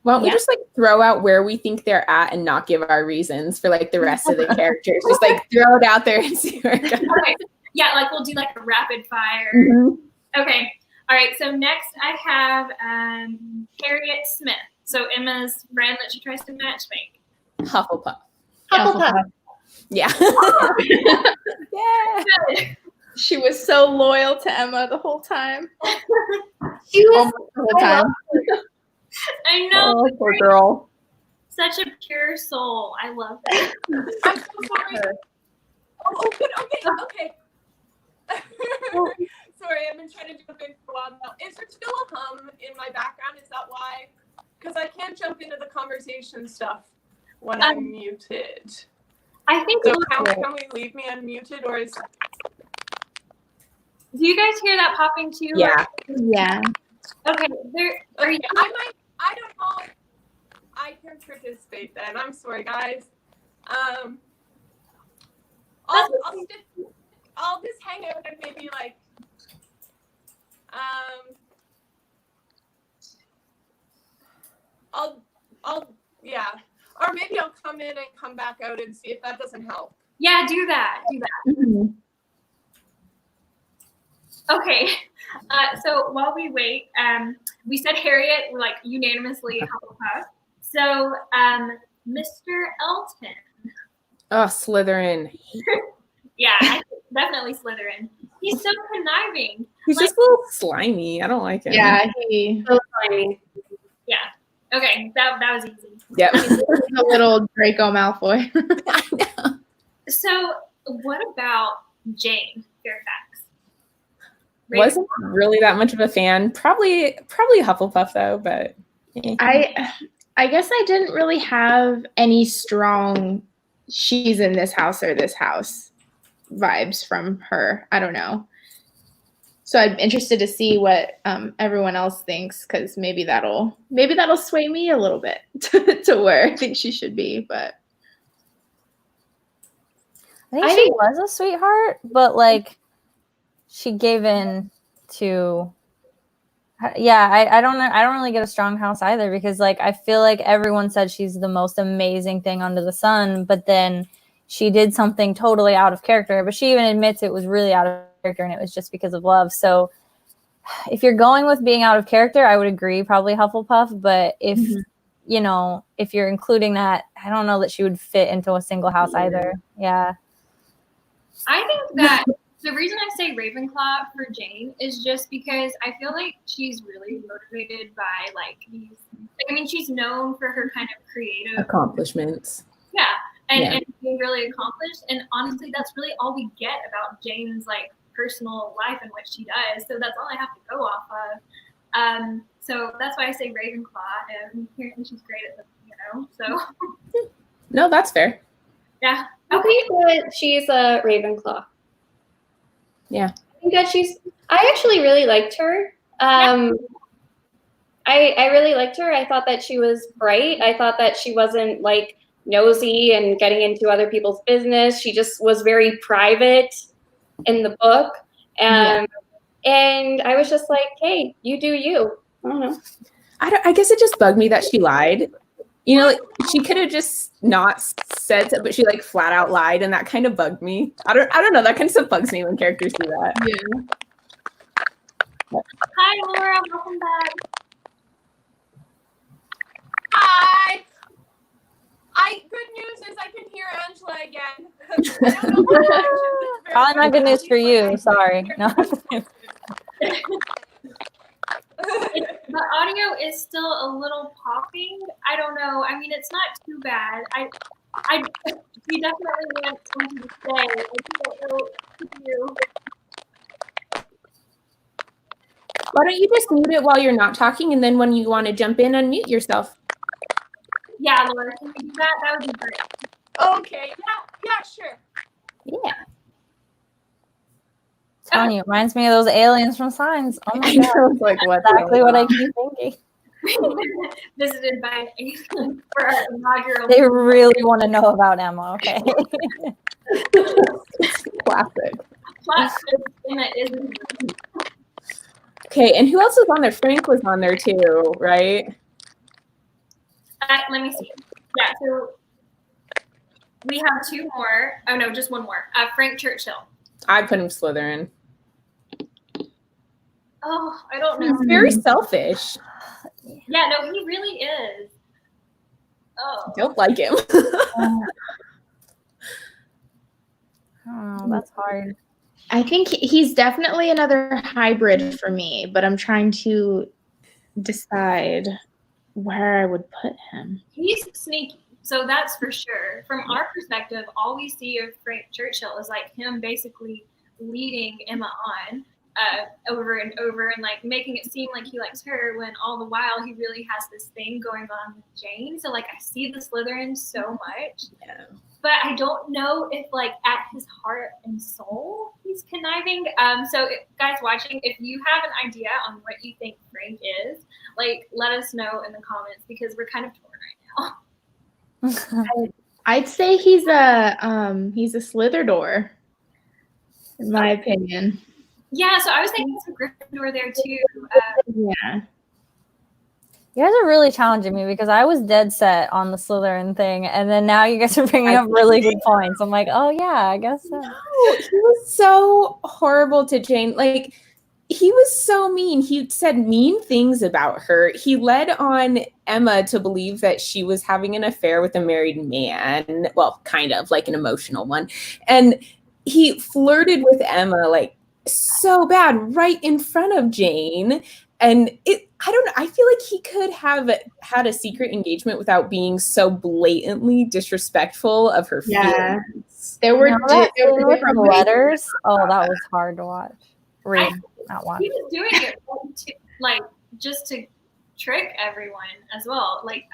Speaker 6: Why don't we just like throw out where we think they're at and not give our reasons for like the rest of the characters? Just like throw it out there and see where it goes.
Speaker 1: Okay. Yeah, like we'll do like a rapid fire. Okay. All right. So next I have Harriet Smith. So Emma's friend that she tries to matchmake.
Speaker 6: Hufflepuff. Yeah.
Speaker 1: Good.
Speaker 3: She was so loyal to Emma the whole time.
Speaker 2: She was
Speaker 3: Almost the whole time.
Speaker 1: I know.
Speaker 6: Oh, poor girl.
Speaker 1: Such a pure soul. I love that.
Speaker 4: I'm so sorry. Oh, good. Okay. Sorry, I've been trying to jump in for a while now. Is there still a hum in my background? Is that why? Because I can't jump into the conversation stuff when I'm muted.
Speaker 1: I think.
Speaker 4: So can we leave me unmuted, or is?
Speaker 1: Do you guys hear that popping too?
Speaker 6: Yeah.
Speaker 3: Yeah.
Speaker 1: Okay.
Speaker 4: I don't know. I can participate then. I'm sorry, guys. I'll just hang out and maybe like or maybe I'll come in and come back out and see if that doesn't help.
Speaker 1: Yeah, do that. Okay. So while we wait, we said Harriet, we're like unanimously Hufflepuff. So Mr. Elton.
Speaker 6: Oh, Slytherin.
Speaker 1: Yeah, definitely Slytherin. He's so conniving.
Speaker 6: He's just a little slimy. I don't like him.
Speaker 3: Yeah, he
Speaker 2: so slimy.
Speaker 1: Yeah. Okay, that was easy.
Speaker 6: Yep.
Speaker 3: a little Draco Malfoy.
Speaker 6: I know.
Speaker 1: So what about Jane Fairfax?
Speaker 6: Wasn't really that much of a fan. Probably Hufflepuff though, but
Speaker 3: I guess I didn't really have any strong she's in this house or this house vibes from her. I don't know. So I'm interested to see what everyone else thinks, because maybe that'll sway me a little bit to where I think she should be. But
Speaker 5: I think she was a sweetheart, but like she gave in to. Yeah, I don't know. I don't really get a strong house either, because like I feel like everyone said she's the most amazing thing under the sun, but then she did something totally out of character. But she even admits it was really out of character, and it was just because of love. So if you're going with being out of character, I would agree, probably Hufflepuff. But if you know, if you're including that, I don't know that she would fit into a single house either. Yeah.
Speaker 1: I think that the reason I say Ravenclaw for Jane is just because I feel like she's really motivated by like these. Like, I mean, she's known for her kind of creative
Speaker 6: accomplishments.
Speaker 1: Yeah, and being really accomplished. And honestly, that's really all we get about Jane's like personal life and what she does. So that's all I have to go off of. So that's why I say Ravenclaw, and apparently she's great at them, So
Speaker 6: no, that's fair.
Speaker 1: Yeah.
Speaker 2: Okay, but she's a Ravenclaw.
Speaker 6: Yeah.
Speaker 2: I think that I actually really liked her. I really liked her. I thought that she was bright. I thought that she wasn't like nosy and getting into other people's business. She just was very private in the book. And I was just like, hey, you do you. I don't know.
Speaker 6: I guess it just bugged me that she lied. You know, like, she could have just not said so, but she like flat out lied, and that kind of bugged me. I don't know. That kind of stuff bugs me when characters do that.
Speaker 1: Yeah. Hi, Laura. Welcome back.
Speaker 4: Hi. Good news is I can hear Angela again. I don't know what the connection is.
Speaker 5: Probably not good news for you. Sorry. No.
Speaker 1: The audio is still a little popping. I don't know. I mean, it's not too bad. We definitely want something to say. I don't know you.
Speaker 6: Why don't you just mute it while you're not talking, and then when you want to jump in, unmute yourself?
Speaker 1: Yeah, Laura, can we do that? That would be great.
Speaker 4: Okay. Yeah, sure.
Speaker 6: Yeah.
Speaker 5: Telling you, it reminds me of those aliens from Signs. Oh my god!
Speaker 6: Like what?
Speaker 5: Exactly what I keep thinking.
Speaker 1: Visited by an alien for our inaugural.
Speaker 5: They really want to know about Emma. Okay.
Speaker 6: Classic.
Speaker 1: Isn't.
Speaker 6: Okay, and who else was on there? Frank was on there too, right?
Speaker 1: Let me see. Yeah, so we have two more. Oh no, just one more. Frank Churchill.
Speaker 6: I put him Slytherin.
Speaker 1: Oh, I don't know.
Speaker 6: He's very selfish.
Speaker 1: Yeah, no, he really is. Oh.
Speaker 6: Don't like him.
Speaker 5: Oh, that's hard.
Speaker 3: I think he's definitely another hybrid for me, but I'm trying to decide where I would put him.
Speaker 1: He's sneaky, so that's for sure. From our perspective, all we see of Frank Churchill is like him basically leading Emma on over and over and like making it seem like he likes her, when all the while he really has this thing going on with Jane. So like I see the Slytherin so much.
Speaker 6: Yeah.
Speaker 1: But I don't know if, like, at his heart and soul, he's conniving. So, guys watching, if you have an idea on what you think Frank is, like, let us know in the comments, because we're kind of torn right now.
Speaker 3: I'd say he's a Slytherin, in my opinion.
Speaker 1: Yeah, so I was thinking some Gryffindor there too.
Speaker 3: Yeah.
Speaker 5: You guys are really challenging me, because I was dead set on the Slytherin thing, and then now you guys are bringing up really good points. I'm like, oh yeah, I guess so.
Speaker 6: No, he was so horrible to Jane. Like, he was so mean. He said mean things about her. He led on Emma to believe that she was having an affair with a married man. Well, kind of like an emotional one. And he flirted with Emma like so bad right in front of Jane. And I don't know. I feel like he could have had a secret engagement without being so blatantly disrespectful of her feelings.
Speaker 3: There were
Speaker 5: different letters. Oh, that was hard to watch. Read, not watch.
Speaker 1: He was doing it like just to trick everyone as well. Like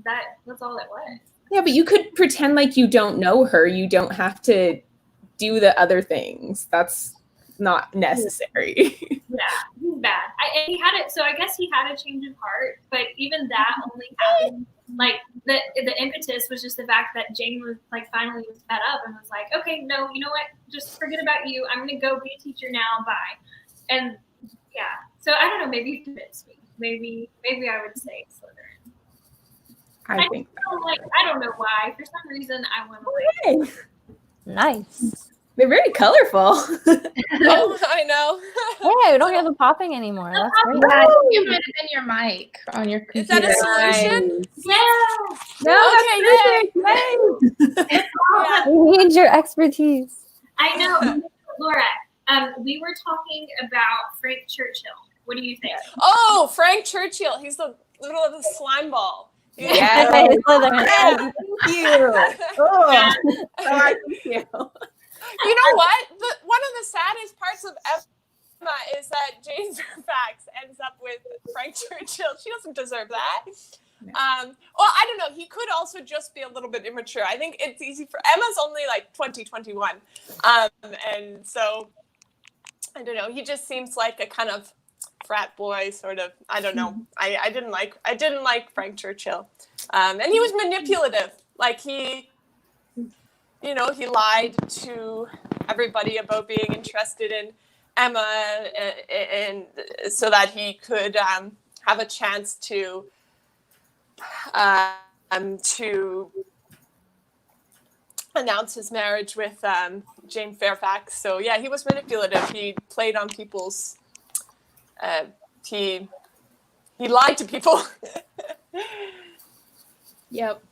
Speaker 1: that's all it was.
Speaker 6: Yeah, but you could pretend like you don't know her. You don't have to do the other things. That's not necessary.
Speaker 1: Yeah, he's bad. And he had it. So I guess he had a change of heart, but even that only happened. Like the impetus was just the fact that Jane was like finally was fed up and was like, okay, no, you know what? Just forget about you. I'm gonna go be a teacher now. Bye. And yeah, so I don't know. Maybe you convinced me. Maybe I would say Slytherin.
Speaker 6: I think
Speaker 1: I don't know why. For some reason, I went away.
Speaker 5: Nice.
Speaker 6: they're very colorful.
Speaker 4: Oh, I know.
Speaker 5: Hey, we don't have the popping anymore. That's great.
Speaker 3: Yeah, I think it might have been your mic on your
Speaker 4: Is
Speaker 3: computer.
Speaker 4: that a solution?
Speaker 1: Yeah.
Speaker 6: No,
Speaker 4: Okay, yay. Yeah.
Speaker 5: We need your expertise.
Speaker 1: I know, Laura. We were talking about Frank Churchill. What do you think?
Speaker 4: Oh, Frank Churchill. He's the little of the slime ball.
Speaker 6: Yeah.
Speaker 5: Okay, Slytherin.
Speaker 6: Thank you. Oh, thank you.
Speaker 4: You know what? One of the saddest parts of Emma is that Jane Fairfax ends up with Frank Churchill. She doesn't deserve that.
Speaker 6: No.
Speaker 4: Well, I don't know. He could also just be a little bit immature. I think it's easy for Emma's only like 2021, and so I don't know. He just seems like a kind of frat boy, sort of. I don't know. I didn't like Frank Churchill, and he was manipulative. Like he lied to everybody about being interested in Emma, and so that he could have a chance to announce his marriage with Jane Fairfax. So yeah, he was manipulative. He played on people's. He lied to people.
Speaker 6: Yep.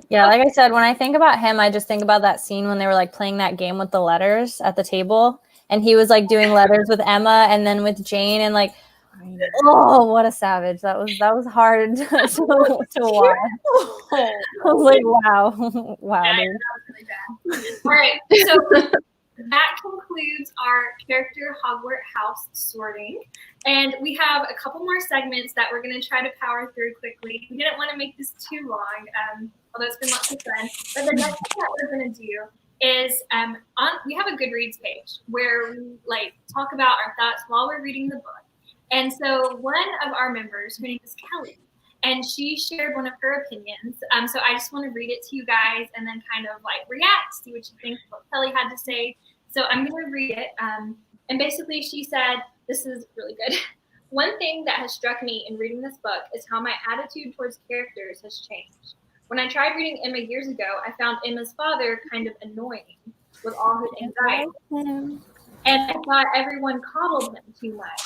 Speaker 5: Yeah, like I said, when I think about him, I just think about that scene when they were like playing that game with the letters at the table, and he was like doing letters with Emma and then with Jane, and like, oh, what a savage! That was hard to watch. I was like, wow, wow,
Speaker 1: Yeah,
Speaker 5: dude.
Speaker 1: that was really bad. All right, so that concludes our character Hogwarts house sorting. And we have a couple more segments that we're going to try to power through quickly. We didn't want to make this too long, although it's been lots of fun. But the next thing that we're going to do is we have a Goodreads page where we like talk about our thoughts while we're reading the book. And so one of our members, her name is Kelly, and she shared one of her opinions. So I just want to read it to you guys and then kind of like react, see what you think, what Kelly had to say. So I'm going to read it. And basically she said, this is really good. One thing that has struck me in reading this book is how my attitude towards characters has changed. When I tried reading Emma years ago, I found Emma's father kind of annoying with all his anxiety. And I thought everyone coddled him too much.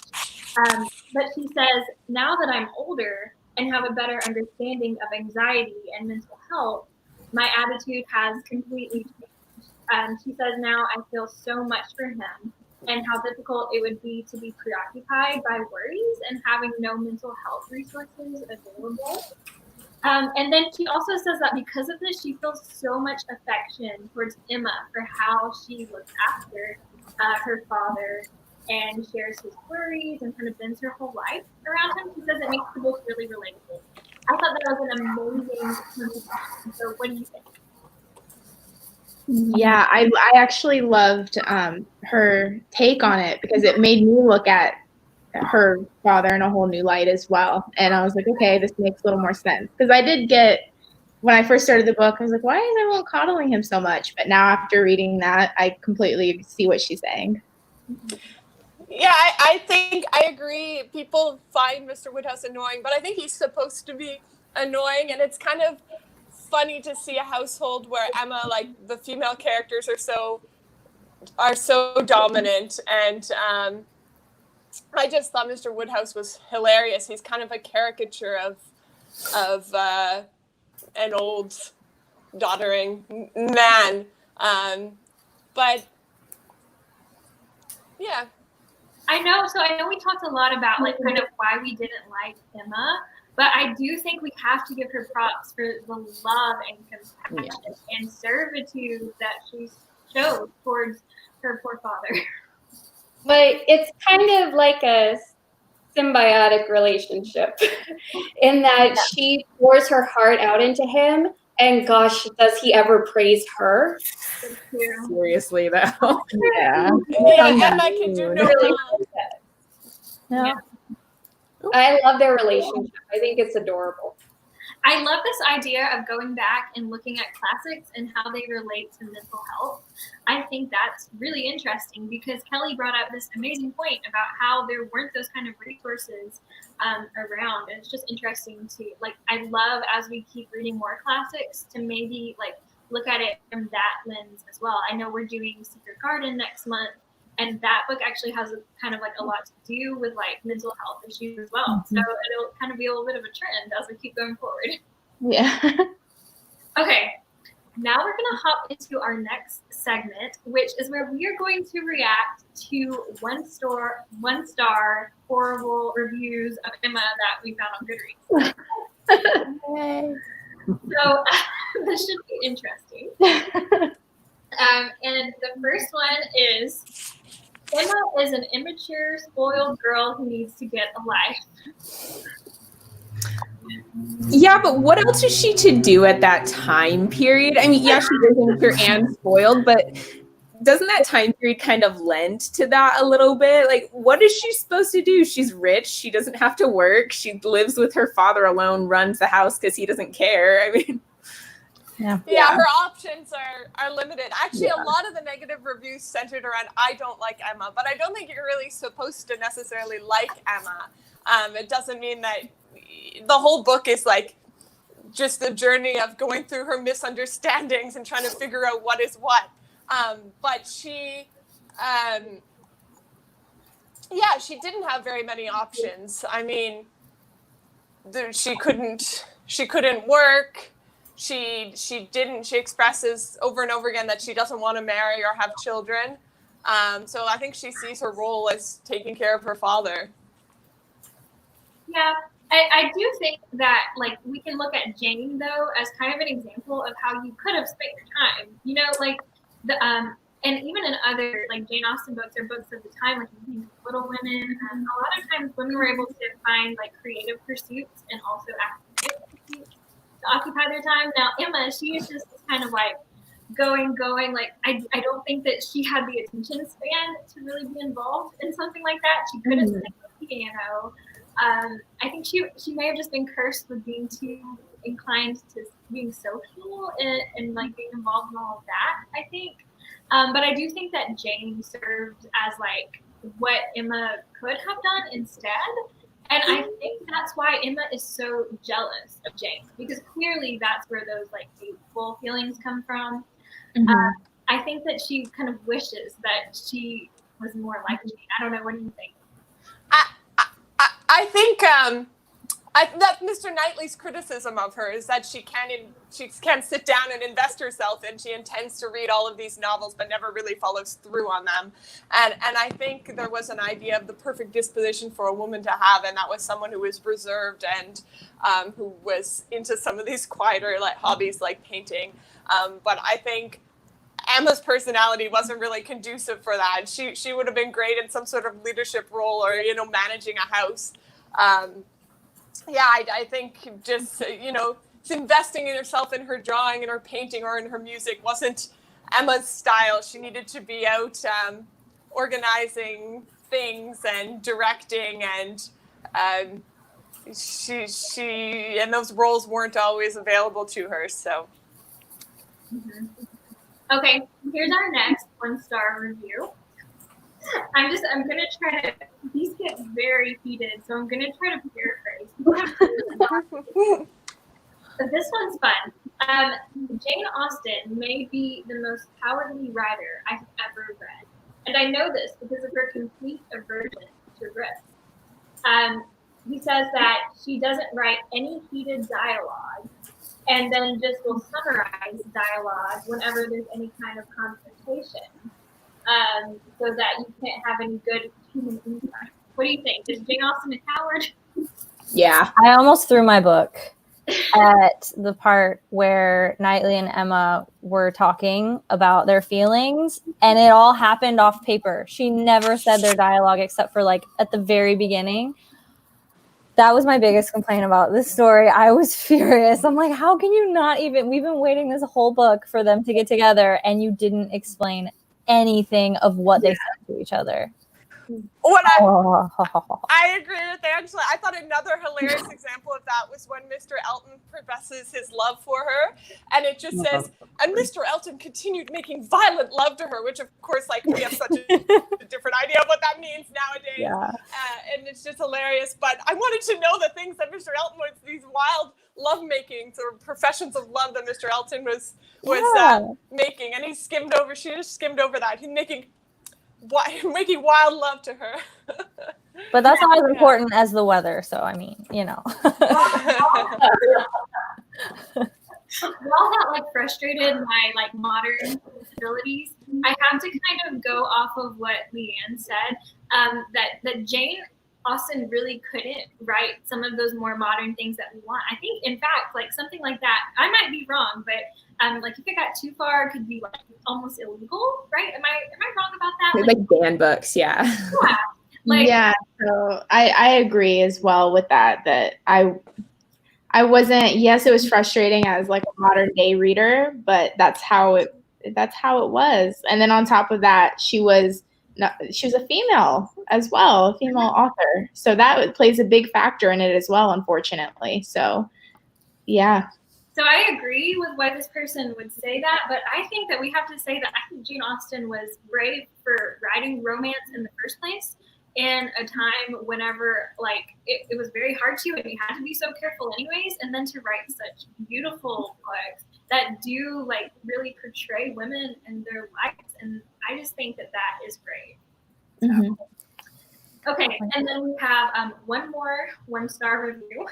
Speaker 1: But she says, now that I'm older and have a better understanding of anxiety and mental health, my attitude has completely changed. She says, now I feel so much for him and how difficult it would be to be preoccupied by worries and having no mental health resources available. And then she also says that because of this, she feels so much affection towards Emma for how she looks after her father and shares his worries and kind of bends her whole life around him. She says it makes the book really relatable. I thought that was an amazing contribution. So what do you think?
Speaker 3: Yeah, I actually loved her take on it because it made me look at her father in a whole new light as well. And I was like, okay, this makes a little more sense. Because I did get, when I first started the book, I was like, why is everyone coddling him so much? But now after reading that, I completely see what she's saying.
Speaker 4: Yeah, I think I agree. People find Mr. Woodhouse annoying, but I think he's supposed to be annoying. And it's kind of funny to see a household where Emma, like the female characters are so dominant. And I just thought Mr. Woodhouse was hilarious. He's kind of a caricature of an old doddering man. But yeah.
Speaker 1: I know we talked a lot about like kind of why we didn't like Emma, but I do think we have to give her props for the love and compassion and servitude that she showed towards her poor father.
Speaker 2: But it's kind of like a symbiotic relationship in that she pours her heart out into him, And gosh, does he ever praise her?
Speaker 6: Seriously, though.
Speaker 3: Yeah.
Speaker 4: Emma can do no
Speaker 2: Really?
Speaker 4: wrong.
Speaker 5: Yeah.
Speaker 2: I love their relationship. I think it's adorable.
Speaker 1: I love this idea of going back and looking at classics and how they relate to mental health. I think that's really interesting because Kelly brought up this amazing point about how there weren't those kind of resources around. And it's just interesting to, like, I love as we keep reading more classics to maybe like look at it from that lens as well. I know we're doing Secret Garden next month, and that book actually has a kind of like a lot to do with like mental health issues as well. So it'll kind of be a little bit of a trend as we keep going forward.
Speaker 3: Yeah.
Speaker 1: Okay, now we're gonna hop into our next segment, which is where we are going to react to one star horrible reviews of Emma that we found on Goodreads.
Speaker 3: Yay.
Speaker 1: So this should be interesting. And the first one is, Emma is an immature, spoiled girl who needs to get a life.
Speaker 6: Yeah, but what else is she to do at that time period? I mean, yeah, she is immature and spoiled, but doesn't that time period kind of lend to that a little bit? Like, what is she supposed to do? She's rich. She doesn't have to work. She lives with her father alone, runs the house because he doesn't care. I mean,
Speaker 4: Yeah, her options are limited. Actually, a lot of the negative reviews centered around I don't like Emma, but I don't think you're really supposed to necessarily like Emma. It doesn't mean that the whole book is like just the journey of going through her misunderstandings and trying to figure out what is what. But she didn't have very many options. I mean, she couldn't work. She expresses over and over again that she doesn't want to marry or have children. So I think she sees her role as taking care of her father.
Speaker 1: Yeah, I do think that like we can look at Jane though as kind of an example of how you could have spent your time. You know, like the and even in other like Jane Austen books or books of the time, like Little Women, a lot of times women were able to find like creative pursuits and also academic pursuits to occupy their time. Now Emma, she is just kind of like going. Like I don't think that she had the attention span to really be involved in something like that. She could have sang the piano. I think she may have just been cursed with being too inclined to being social and like being involved in all of that, I think. But I do think that Jane served as like what Emma could have done instead. And I think that's why Emma is so jealous of Jane, because clearly that's where those like hateful feelings come from. I think that she kind of wishes that she was more like Jane. I don't know. What do you think?
Speaker 4: I think that Mr. Knightley's criticism of her is that she can't sit down and invest herself, and she intends to read all of these novels but never really follows through on them. And I think there was an idea of the perfect disposition for a woman to have, and that was someone who was reserved and who was into some of these quieter like hobbies like painting. But I think Emma's personality wasn't really conducive for that. She would have been great in some sort of leadership role or, managing a house. I think just, investing in herself in her drawing and her painting or in her music wasn't Emma's style. She needed to be out organizing things and directing, and and those roles weren't always available to her. So.
Speaker 1: Okay, here's our next 1-star review. I'm gonna try to, these get very heated, so I'm gonna try to paraphrase. But this one's fun. Jane Austen may be the most cowardly writer I've ever read. And I know this because of her complete aversion to risk. He says that she doesn't write any heated dialogue, and then just will summarize dialogue whenever there's any kind of confrontation, so that you can't have any good human insight. What do you think? Is Jane Austen a coward?
Speaker 6: Yeah.
Speaker 5: I almost threw my book at the part where Knightley and Emma were talking about their feelings, and it all happened off paper. She never said their dialogue except for like at the very beginning. That was my biggest complaint about this story. I was furious. I'm like, how can you not even? We've been waiting this whole book for them to get together, and you didn't explain anything of what they said to each other.
Speaker 4: I agree with Angela. I thought another hilarious example of that was when Mr. Elton professes his love for her, and it just says, and Mr. Elton continued making violent love to her, which of course, like, we have such a different idea of what that means nowadays.
Speaker 5: Yeah.
Speaker 4: And it's just hilarious. But I wanted to know the things that Mr. Elton was, these wild love makings or professions of love that Mr. Elton was making, and she just skimmed over that. He's making wild love to her.
Speaker 5: But that's not as important as the weather. So, I mean, you know.
Speaker 1: While that like frustrated my like modern abilities, I have to kind of go off of what Leanne said, that Jane Austen really couldn't write some of those more modern things that we want. I think, in fact, like something like that, I might be wrong, but like if it got too far, it could be like almost illegal, right? Am I wrong about that?
Speaker 6: Like ban books, yeah.
Speaker 1: Yeah. Like,
Speaker 3: yeah, so I agree as well with that I wasn't, yes, it was frustrating as like a modern day reader, but that's how it was. And then on top of that, she was a female as well, a female author. So that plays a big factor in it as well, unfortunately. So, yeah.
Speaker 1: So I agree with why this person would say that, but I think that we have to say that I think Jane Austen was brave for writing romance in the first place in a time whenever like it was very hard to, and you had to be so careful anyways, and then to write such beautiful books that do like really portray women and their lives, and I just think that is great. So. Okay, and then we have one more 1-star review.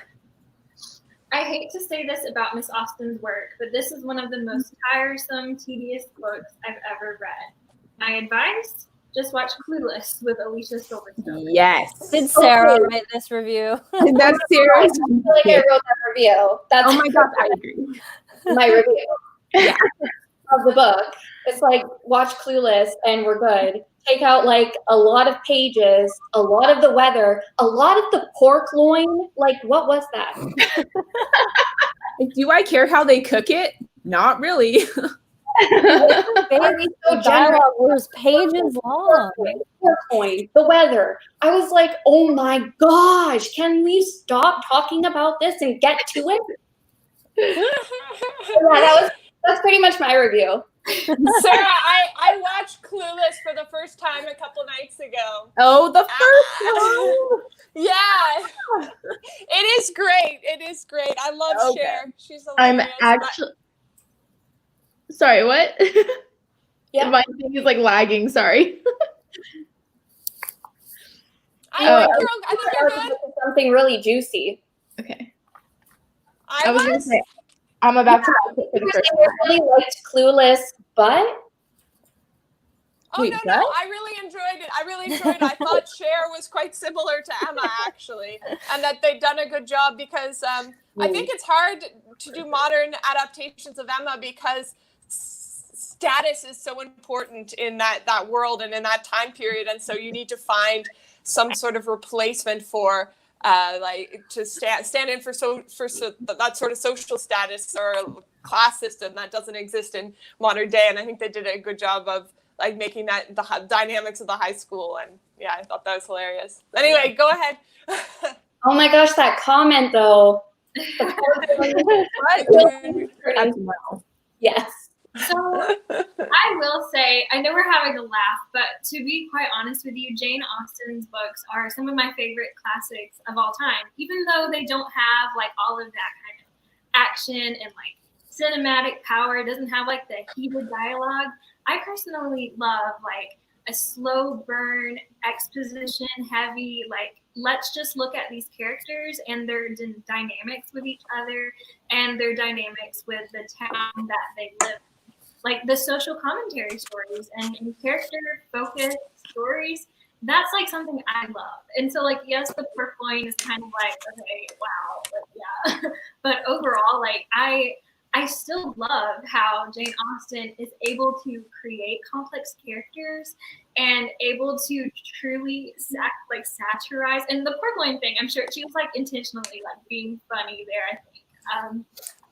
Speaker 1: I hate to say this about Miss Austen's work, but this is one of the most tiresome, tedious books I've ever read. My advice? Just watch Clueless with Alicia Silverstone.
Speaker 6: Yes.
Speaker 5: Did Sara write this review?
Speaker 6: That's Sarah's.
Speaker 2: I feel like I wrote that review. That's
Speaker 6: Oh my gosh, I agree.
Speaker 2: my review. Yeah. Of the book. It's like, watch Clueless and we're good. Take out like a lot of pages, a lot of the weather, a lot of the pork loin. Like, what was that?
Speaker 6: Do I care how they cook it? Not really.
Speaker 5: Baby, so dialogue was pages long.
Speaker 2: Pork loin, the weather. I was like, oh my gosh, can we stop talking about this and get to it? Yeah, that's pretty much my review.
Speaker 4: Sarah, I watched Clueless for the first time a couple nights ago.
Speaker 6: Oh, the first one.
Speaker 4: Yeah. It is great. It is great. I love Cher. She's hilarious.
Speaker 3: I'm actually sorry, what?
Speaker 2: Yeah.
Speaker 3: My thing is like lagging, sorry.
Speaker 4: I think you're good.
Speaker 2: Something really juicy.
Speaker 3: Okay.
Speaker 4: I
Speaker 3: was gonna say I'm about to watch it for the first
Speaker 2: I
Speaker 3: time.
Speaker 2: really liked Clueless, but
Speaker 4: Oh,
Speaker 6: Wait,
Speaker 4: no, I really enjoyed it. I thought Cher was quite similar to Emma, actually, and that they'd done a good job because I think it's hard to do modern adaptations of Emma because status is so important in that world and in that time period, and so you need to find some sort of replacement for like to stand in for that sort of social status or class system that doesn't exist in modern day, and I think they did a good job of like making that the dynamics of the high school, and yeah, I thought that was hilarious. Anyway, go ahead.
Speaker 2: oh my gosh, that comment though. Yes.
Speaker 1: So I will say, I know we're having a laugh, but to be quite honest with you, Jane Austen's books are some of my favorite classics of all time, even though they don't have like all of that kind of action and like cinematic power. It doesn't have like the heated dialogue. I personally love like a slow burn, exposition heavy, like let's just look at these characters and their dynamics with each other and their dynamics with the town that they live in. Like the social commentary stories and character focused stories, that's like something I love. And so like, yes, the pork loin is kind of like, okay, wow, but yeah. But overall, like I I still love how Jane Austen is able to create complex characters and able to truly satirize. And the purloin thing, I'm sure she was like intentionally like being funny there, I think.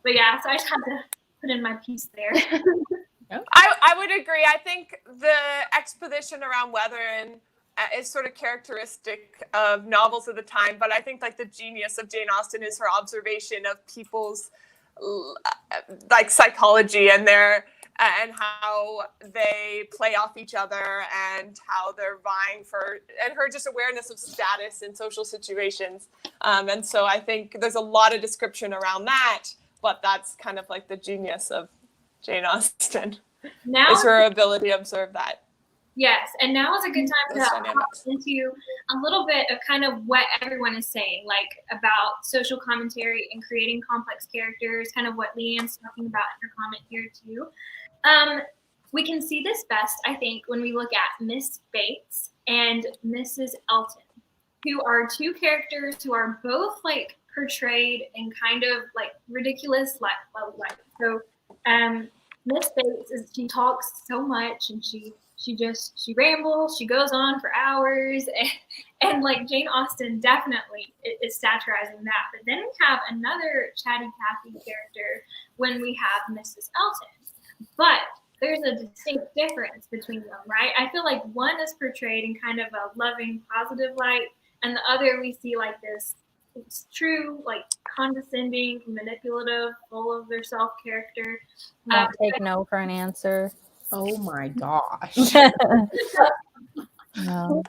Speaker 1: But yeah, so I just had to put in my piece there.
Speaker 4: I would agree. I think the exposition around Weatherin is sort of characteristic of novels of the time, but I think like the genius of Jane Austen is her observation of people's like psychology and and how they play off each other and how they're vying for, and her just awareness of status in social situations. And so I think there's a lot of description around that, but that's kind of like the genius of Jane Austen, is her ability to observe that.
Speaker 1: Yes, and now is a good time to hop into a little bit of kind of what everyone is saying, like about social commentary and creating complex characters, kind of what Leanne's talking about in her comment here too. We can see this best, I think, when we look at Miss Bates and Mrs. Elton, who are two characters who are both like portrayed in kind of like ridiculous life. So Miss Bates she talks so much and she rambles, she goes on for hours, and like Jane Austen definitely is satirizing that. But then we have another chatty Cathy character when we have Mrs. Elton. But there's a distinct difference between them, right? I feel like one is portrayed in kind of a loving, positive light, and the other we see like this true, like condescending, manipulative, full of their self character.
Speaker 5: Won't take no for an answer.
Speaker 6: Oh my gosh.
Speaker 5: No.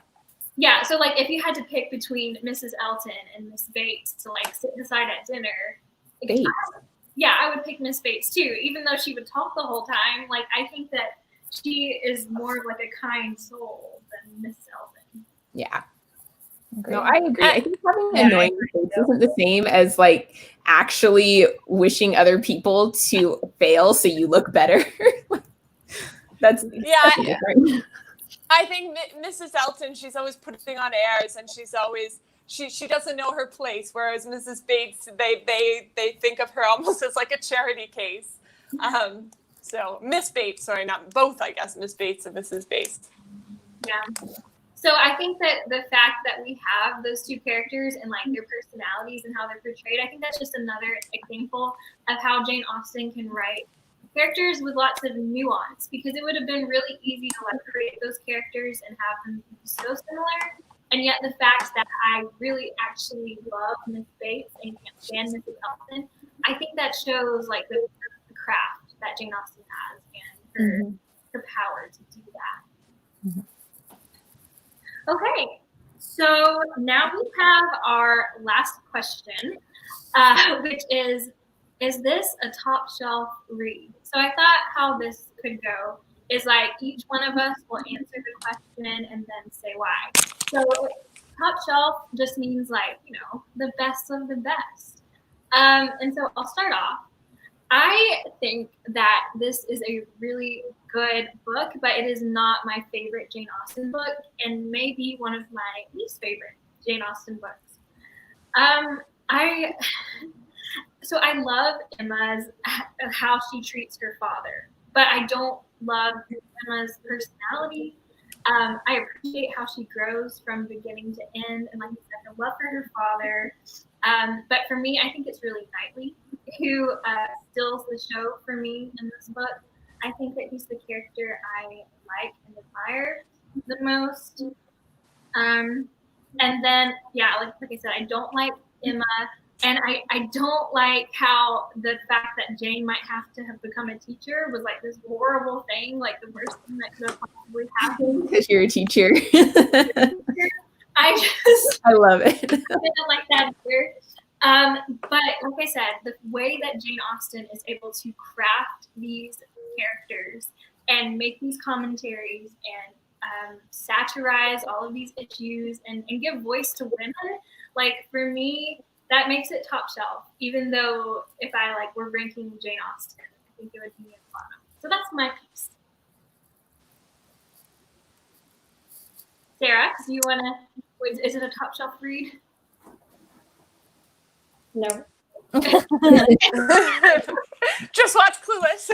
Speaker 1: Yeah, so like if you had to pick between Mrs. Elton and Miss Bates to like sit beside at dinner,
Speaker 6: Bates.
Speaker 1: I would pick Miss Bates too, even though she would talk the whole time. Like I think that she is more of like a kind soul than Miss Elton.
Speaker 6: Yeah.
Speaker 5: Agreed.
Speaker 6: No, I agree. I think having annoying mistakes isn't the same as like actually wishing other people to fail so you look better. That's different.
Speaker 4: I think Mrs. Elton, she's always putting on airs, and she's always she doesn't know her place. Whereas Mrs. Bates, they think of her almost as like a charity case. So Miss Bates, sorry, not both, I guess, Miss Bates and Mrs. Bates.
Speaker 1: Yeah. So I think that the fact that we have those two characters and like their personalities and how they're portrayed, I think that's just another example of how Jane Austen can write characters with lots of nuance, because it would have been really easy to like create those characters and have them be so similar. And yet the fact that I really actually love Miss Bates and can't stand Mrs. Elton, I think that shows like the craft that Jane Austen has and her power to do that.
Speaker 5: Mm-hmm.
Speaker 1: Okay, so now we have our last question, which is this a top shelf read? So I thought how this could go is like each one of us will answer the question and then say why. So top shelf just means like, you know, the best of the best. And so I'll start off. I think that this is a really good book, but it is not my favorite Jane Austen book and maybe one of my least favorite Jane Austen books. So I love Emma's, how she treats her father, but I don't love Emma's personality. I appreciate how she grows from beginning to end, and like you said, her love for her father. But for me, I think it's really Knightley who steals the show for me in this book. I think that he's the character I like and admire the most. And then, yeah, like I said, I don't like Emma. And I don't like how the fact that Jane might have to have become a teacher was like this horrible thing, like the worst thing that could have possibly happened.
Speaker 6: Because you're a teacher.
Speaker 1: I
Speaker 6: love it.
Speaker 1: I didn't like that either. But like I said, the way that Jane Austen is able to craft these characters and make these commentaries and satirize all of these issues and give voice to women, like for me, that makes it top shelf, even though if I like were ranking Jane Austen, I think it would be at the bottom. So that's my piece. Sarah, do you want to, is it a top shelf read?
Speaker 2: No.
Speaker 4: Just watch Clueless.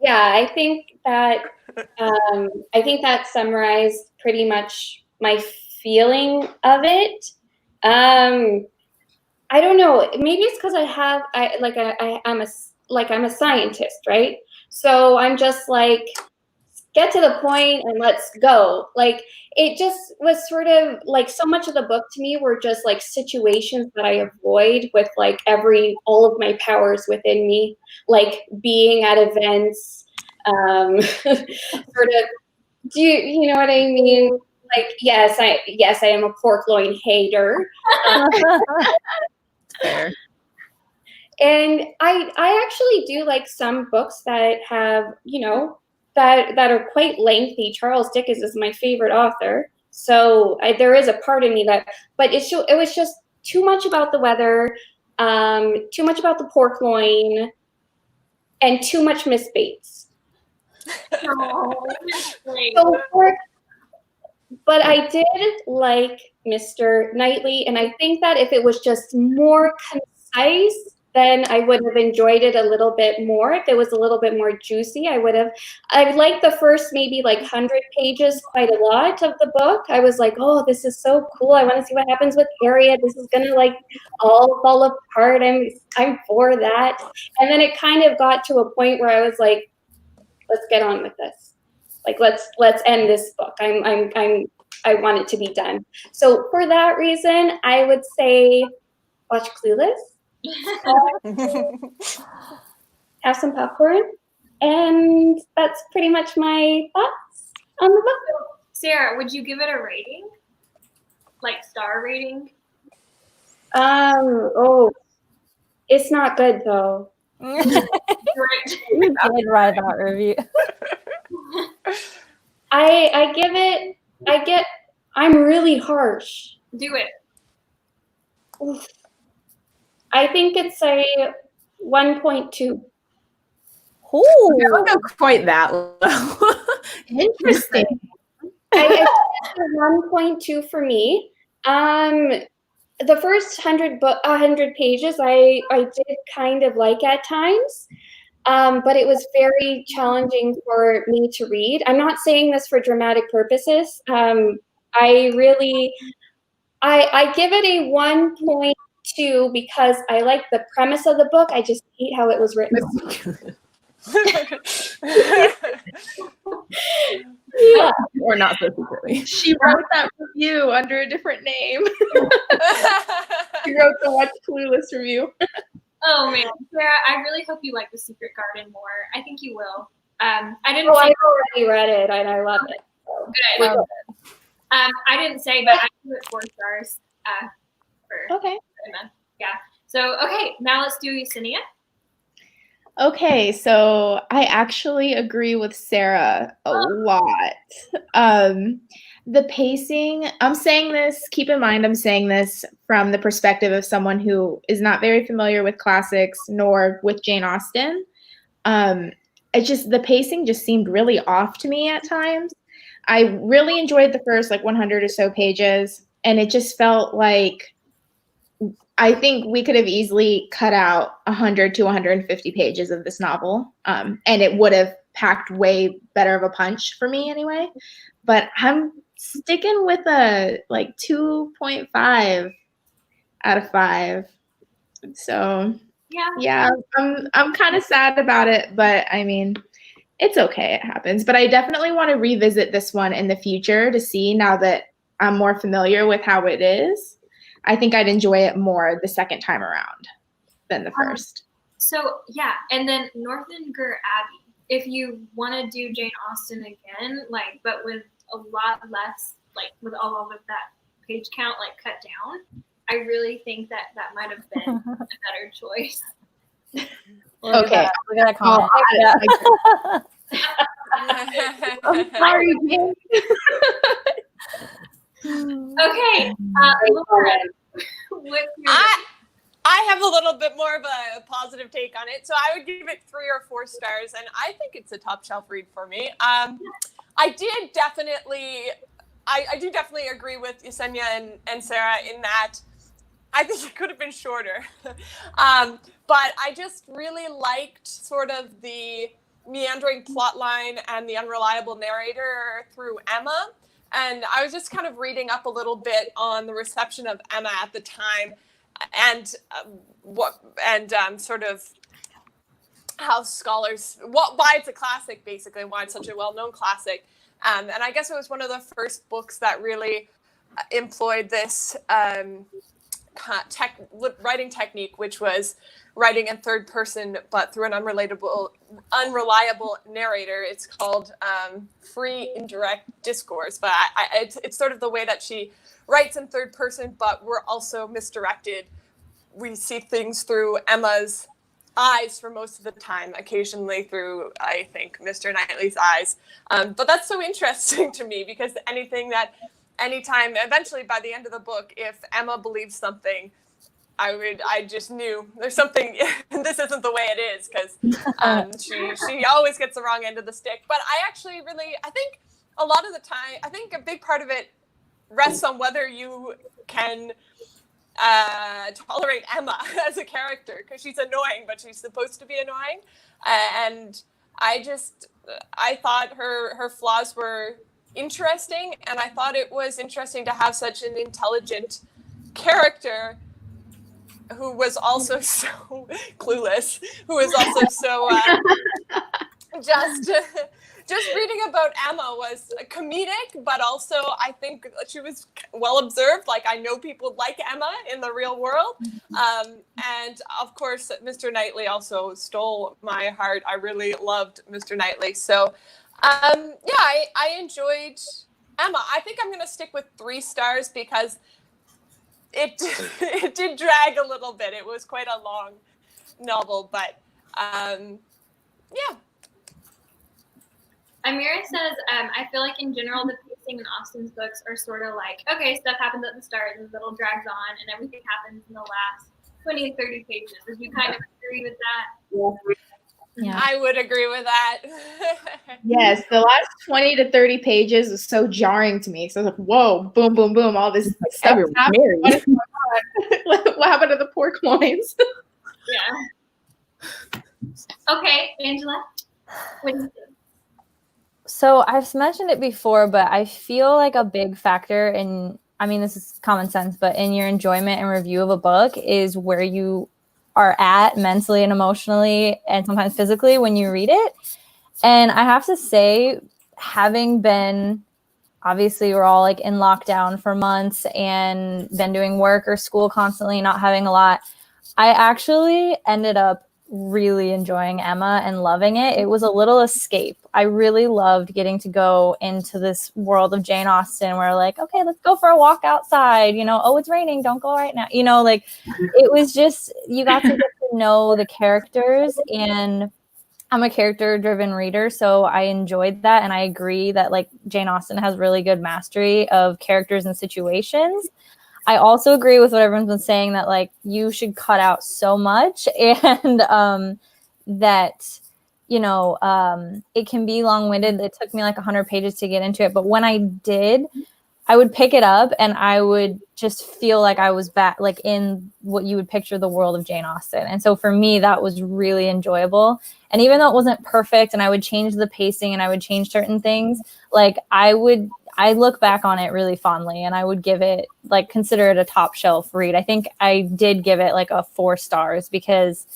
Speaker 2: Yeah, I think that summarized pretty much my feeling of it. I don't know. Maybe it's because I'm a scientist, right? So I'm just like, get to the point and let's go. Like, it just was sort of like so much of the book to me were just like situations that I avoid with like all of my powers within me, like being at events, sort of, do you know what I mean? Like, yes, I am a pork loin hater.
Speaker 6: Fair.
Speaker 2: And I actually do like some books that have, that are quite lengthy. Charles Dickens is my favorite author. So there is a part of me but it was just too much about the weather, too much about the pork loin, and too much Miss Bates. But I did like Mr. Knightley, and I think that if it was just more concise, then I would have enjoyed it a little bit more. If it was a little bit more juicy, I liked the first maybe like 100 pages quite a lot of the book. I was like, oh, this is so cool. I want to see what happens with Harriet. This is going to like all fall apart. I'm for that. And then it kind of got to a point where I was like, let's get on with this. Like, let's end this book. I want it to be done. So for that reason, I would say watch Clueless. Have some popcorn, and that's pretty much my thoughts on the book.
Speaker 1: Sarah, would you give it a rating? Like star rating?
Speaker 2: It's not good though.
Speaker 5: You did write that review.
Speaker 2: I'm really harsh.
Speaker 1: Do it.
Speaker 2: Oof. I think it's a 1.2.
Speaker 6: Ooh. I don't go quite that low.
Speaker 3: Interesting.
Speaker 2: I 1.2 for me. The first 100 pages I did kind of like at times, but it was very challenging for me to read. I'm not saying this for dramatic purposes. I give it a 1.2 because I like the premise of the book. I just hate how it was written. Yeah.
Speaker 6: Or not so secretly.
Speaker 3: She wrote that review under a different name. She wrote the Watch Clueless review.
Speaker 1: Oh man, Sarah, I really hope you like The Secret Garden more. I think you will.
Speaker 2: I've already read it and I love it. So.
Speaker 1: Good. I didn't say, but I give it 4 stars.
Speaker 3: Okay.
Speaker 1: Yeah. So okay, now let's do Ysenia.
Speaker 3: Okay, so I actually agree with Sarah a lot. The pacing, keep in mind, I'm saying this from the perspective of someone who is not very familiar with classics nor with Jane Austen. The pacing just seemed really off to me at times. I really enjoyed the first 100 or so pages, and it just felt like I think we could have easily cut out 100 to 150 pages of this novel, and it would have packed way better of a punch for me anyway. But I'm sticking with a 2.5 out of 5. So yeah, I'm kind of sad about it, but I mean, it's okay. It happens. But I definitely want to revisit this one in the future to see, now that I'm more familiar with how it is. I think I'd enjoy it more the second time around than the first.
Speaker 1: So yeah, and then Northanger Abbey. If you want to do Jane Austen again, but with a lot less, with all of that page count cut down, I really think that might have been a better choice.
Speaker 3: Okay.
Speaker 5: Look at that comment.
Speaker 3: I'm sorry, Jane.
Speaker 1: Okay, Laura,
Speaker 4: I have a little bit more of a positive take on it, so I would give it 3 or 4 stars, and I think it's a top shelf read for me. I do definitely agree with Ysenia and Sarah in that I think it could have been shorter. But I just really liked sort of the meandering plot line and the unreliable narrator through Emma. And I was just kind of reading up a little bit on the reception of Emma at the time, and sort of how scholars, why it's a classic, basically, and why it's such a well-known classic. And I guess it was one of the first books that really employed this writing technique, which was writing in third person, but through an unreliable narrator. It's called free indirect discourse, but it's sort of the way that she writes in third person, but we're also misdirected. We see things through Emma's eyes for most of the time, occasionally through, I think, Mr. Knightley's eyes. But that's so interesting to me, because anytime, eventually by the end of the book, if Emma believes something, I just knew there's something, this isn't the way it is, because she always gets the wrong end of the stick. But I think a lot of the time, I think a big part of it rests on whether you can tolerate Emma as a character, because she's annoying, but she's supposed to be annoying. And I thought her flaws were interesting, and I thought it was interesting to have such an intelligent character who was also so clueless, who was also so just reading about Emma was comedic, but also I think she was well observed. Like, I know people like Emma in the real world. And of course, Mr. Knightley also stole my heart. I really loved Mr. Knightley. So I enjoyed Emma. I think I'm going to stick with 3 stars because it did drag a little bit. It was quite a long novel, but yeah.
Speaker 1: Amira says, I feel like in general, the pacing in Austen's books are sort of like, okay, stuff happens at the start and the middle drags on and everything happens in the last 20 to 30 pages. Would you kind of agree with that?
Speaker 3: Yeah.
Speaker 4: I would agree with that.
Speaker 3: Yes, the last 20 to 30 pages is so jarring to me. So I was like, whoa, boom, boom, boom, all this stuff is happening. What is going on? What happened to the pork loins?
Speaker 1: Yeah. Okay, Angela, what do you think?
Speaker 5: So I've mentioned it before, but I feel like a big factor in, I mean, this is common sense, but in your enjoyment and review of a book is where you are at mentally and emotionally and sometimes physically when you read it. And I have to say, having been, obviously we're all like in lockdown for months and been doing work or school constantly, not having a lot, I actually ended up really enjoying Emma and loving it. It was a little escape. I really loved getting to go into this world of Jane Austen where like, okay, let's go for a walk outside, oh, it's raining, don't go right now. Like it was just, you got to get to know the characters, and I'm a character driven reader. So I enjoyed that. And I agree that like Jane Austen has really good mastery of characters and situations. I also agree with what everyone's been saying that like you should cut out so much, and that, it can be long-winded. It took me like 100 pages to get into it. But when I did, I would pick it up and I would just feel like I was back, like in what you would picture the world of Jane Austen. And so for me, that was really enjoyable. And even though it wasn't perfect and I would change the pacing and I would change certain things, like I look back on it really fondly, and I would give it, like, consider it a top shelf read. I think I did give it like a 4 stars because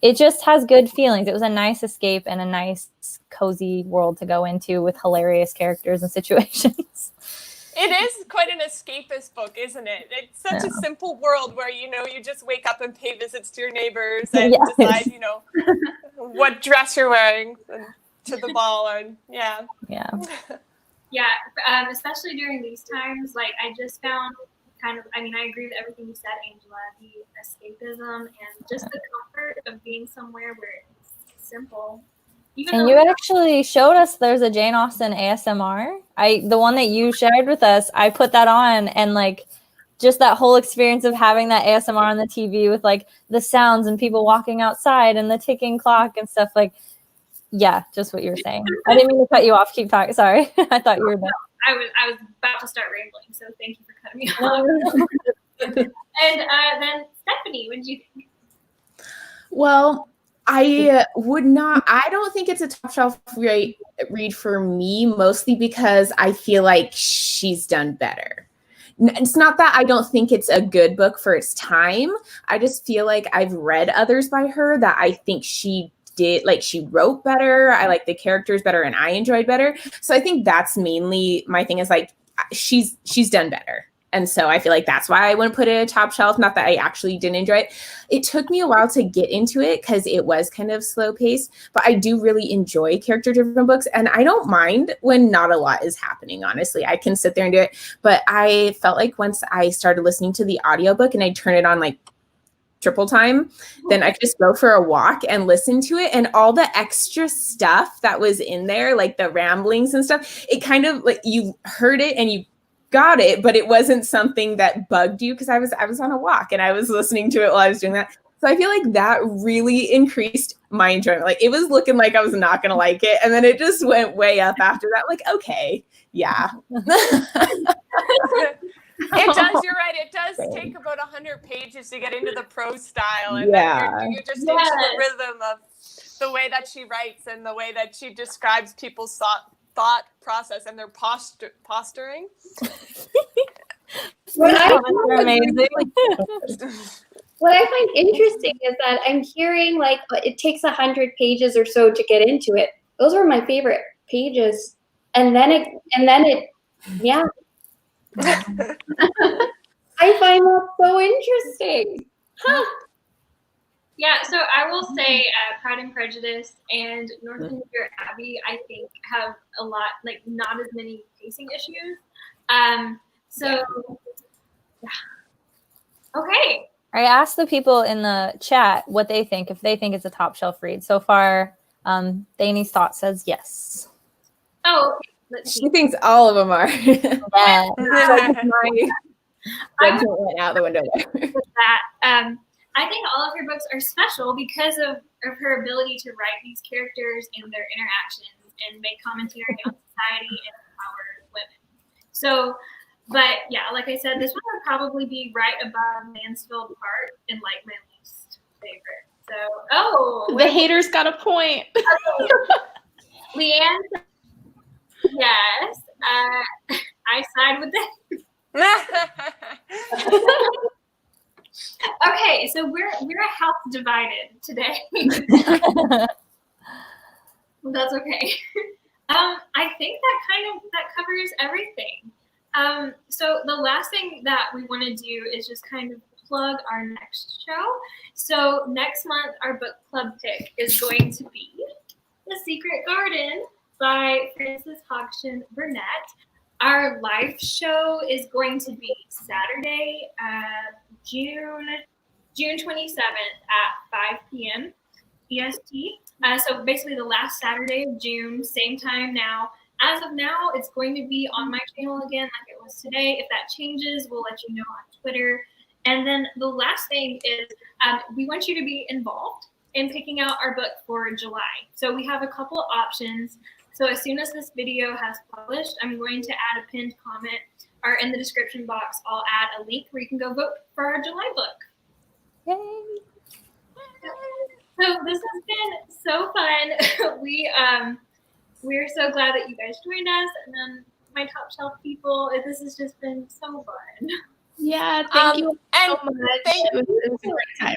Speaker 5: it just has good feelings. It was a nice escape and a nice cozy world to go into with hilarious characters and situations.
Speaker 4: It is quite an escapist book, isn't it? It's such a simple world where, you just wake up and pay visits to your neighbors and decide, what dress you're wearing to the ball, and yeah.
Speaker 1: Yeah, especially during these times, like I just found I agree with everything you said, Angela, the escapism and just the comfort of being somewhere where it's simple.
Speaker 5: And you actually showed us there's a Jane Austen ASMR. The one that you shared with us, I put that on, and like just that whole experience of having that ASMR on the TV with like the sounds and people walking outside and the ticking clock and stuff, like, yeah, just what you were saying. I didn't mean to cut you off. Keep talking. Sorry. I thought you were done.
Speaker 1: I was about to start rambling, so thank you for cutting me off. And then Stephanie, what did you think?
Speaker 6: Well, I don't think it's a top shelf read for me, mostly because I feel like she's done better. It's not that I don't think it's a good book for its time. I just feel like I've read others by her that I think she did, like, she wrote better. I like the characters better and I enjoyed better. So I think that's mainly my thing, is like, she's done better. And so I feel like that's why I wouldn't put it at a top shelf. Not that I actually didn't enjoy it. It took me a while to get into it because it was kind of slow paced, but I do really enjoy character driven books. And I don't mind when not a lot is happening, honestly. I can sit there and do it. But I felt like once I started listening to the audiobook and I turn it on like triple time, then I could just go for a walk and listen to it. And all the extra stuff that was in there, like the ramblings and stuff, it kind of like you heard it and you got it, but it wasn't something that bugged you because I was on a walk and I was listening to it while I was doing that. So I feel like that really increased my enjoyment. Like, it was looking like I was not going to like it. And then it just went way up after that. Like, okay, yeah.
Speaker 4: It does, you're right. It does take about 100 pages to get into the prose style. And then you're just into the rhythm of the way that she writes and the way that she describes people's thought process and their posturing.
Speaker 2: What I
Speaker 5: amazing.
Speaker 2: What I find interesting is that I'm hearing like it takes 100 pages or so to get into it. Those were my favorite pages, and then it, yeah. I find that so interesting. Huh.
Speaker 1: Yeah, so I will say Pride and Prejudice and Northanger Abbey, I think, have a lot, like, not as many pacing issues. Yeah. Okay.
Speaker 5: I asked the people in the chat what they think, if they think it's a top shelf read. So far, Danie's thought says yes.
Speaker 1: Oh, okay. Let's see.
Speaker 6: She thinks all of them are.
Speaker 5: Yeah.
Speaker 6: My judgment went out the window there.
Speaker 1: With that, I think all of her books are special because of her ability to write these characters and their interactions and make commentary on society and empower women. So, but yeah, like I said, this one would probably be right above Mansfield Park and like my least favorite. So,
Speaker 3: the haters got a point.
Speaker 1: Leanne, yes, I side with that. Okay, so we're a house divided today. That's okay. I think that covers everything. So the last thing that we want to do is just kind of plug our next show. So next month, our book club pick is going to be The Secret Garden by Frances Hodgson Burnett. Our live show is going to be Saturday, June 27th at 5 p.m. EST. So basically the last Saturday of June, same time now. As of now, it's going to be on my channel again like it was today. If that changes, we'll let you know on Twitter. And then the last thing is we want you to be involved in picking out our book for July. So we have a couple options. So as soon as this video has published, I'm going to add a pinned comment, or in the description box, I'll add a link where you can go vote for our July book.
Speaker 5: Yay.
Speaker 1: So this has been so fun. We're so glad that you guys joined us, and then my top shelf people. This has just been so fun.
Speaker 3: Yeah, thank you so much. It was a great time.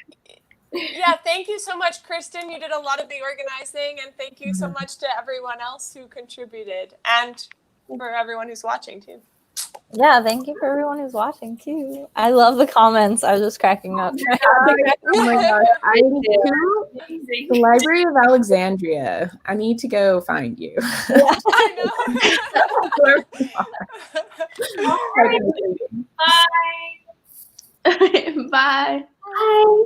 Speaker 4: Yeah, thank you so much, Kristin. You did a lot of the organizing, and thank you so much to everyone else who contributed, and for everyone who's watching too.
Speaker 5: Yeah, thank you for everyone who's watching too. I love the comments. I was just cracking up.
Speaker 6: Oh my gosh, I do. The Library of Alexandria. I need to go find you.
Speaker 5: Yeah.
Speaker 4: I know.
Speaker 1: Bye.
Speaker 3: Bye.
Speaker 2: Bye.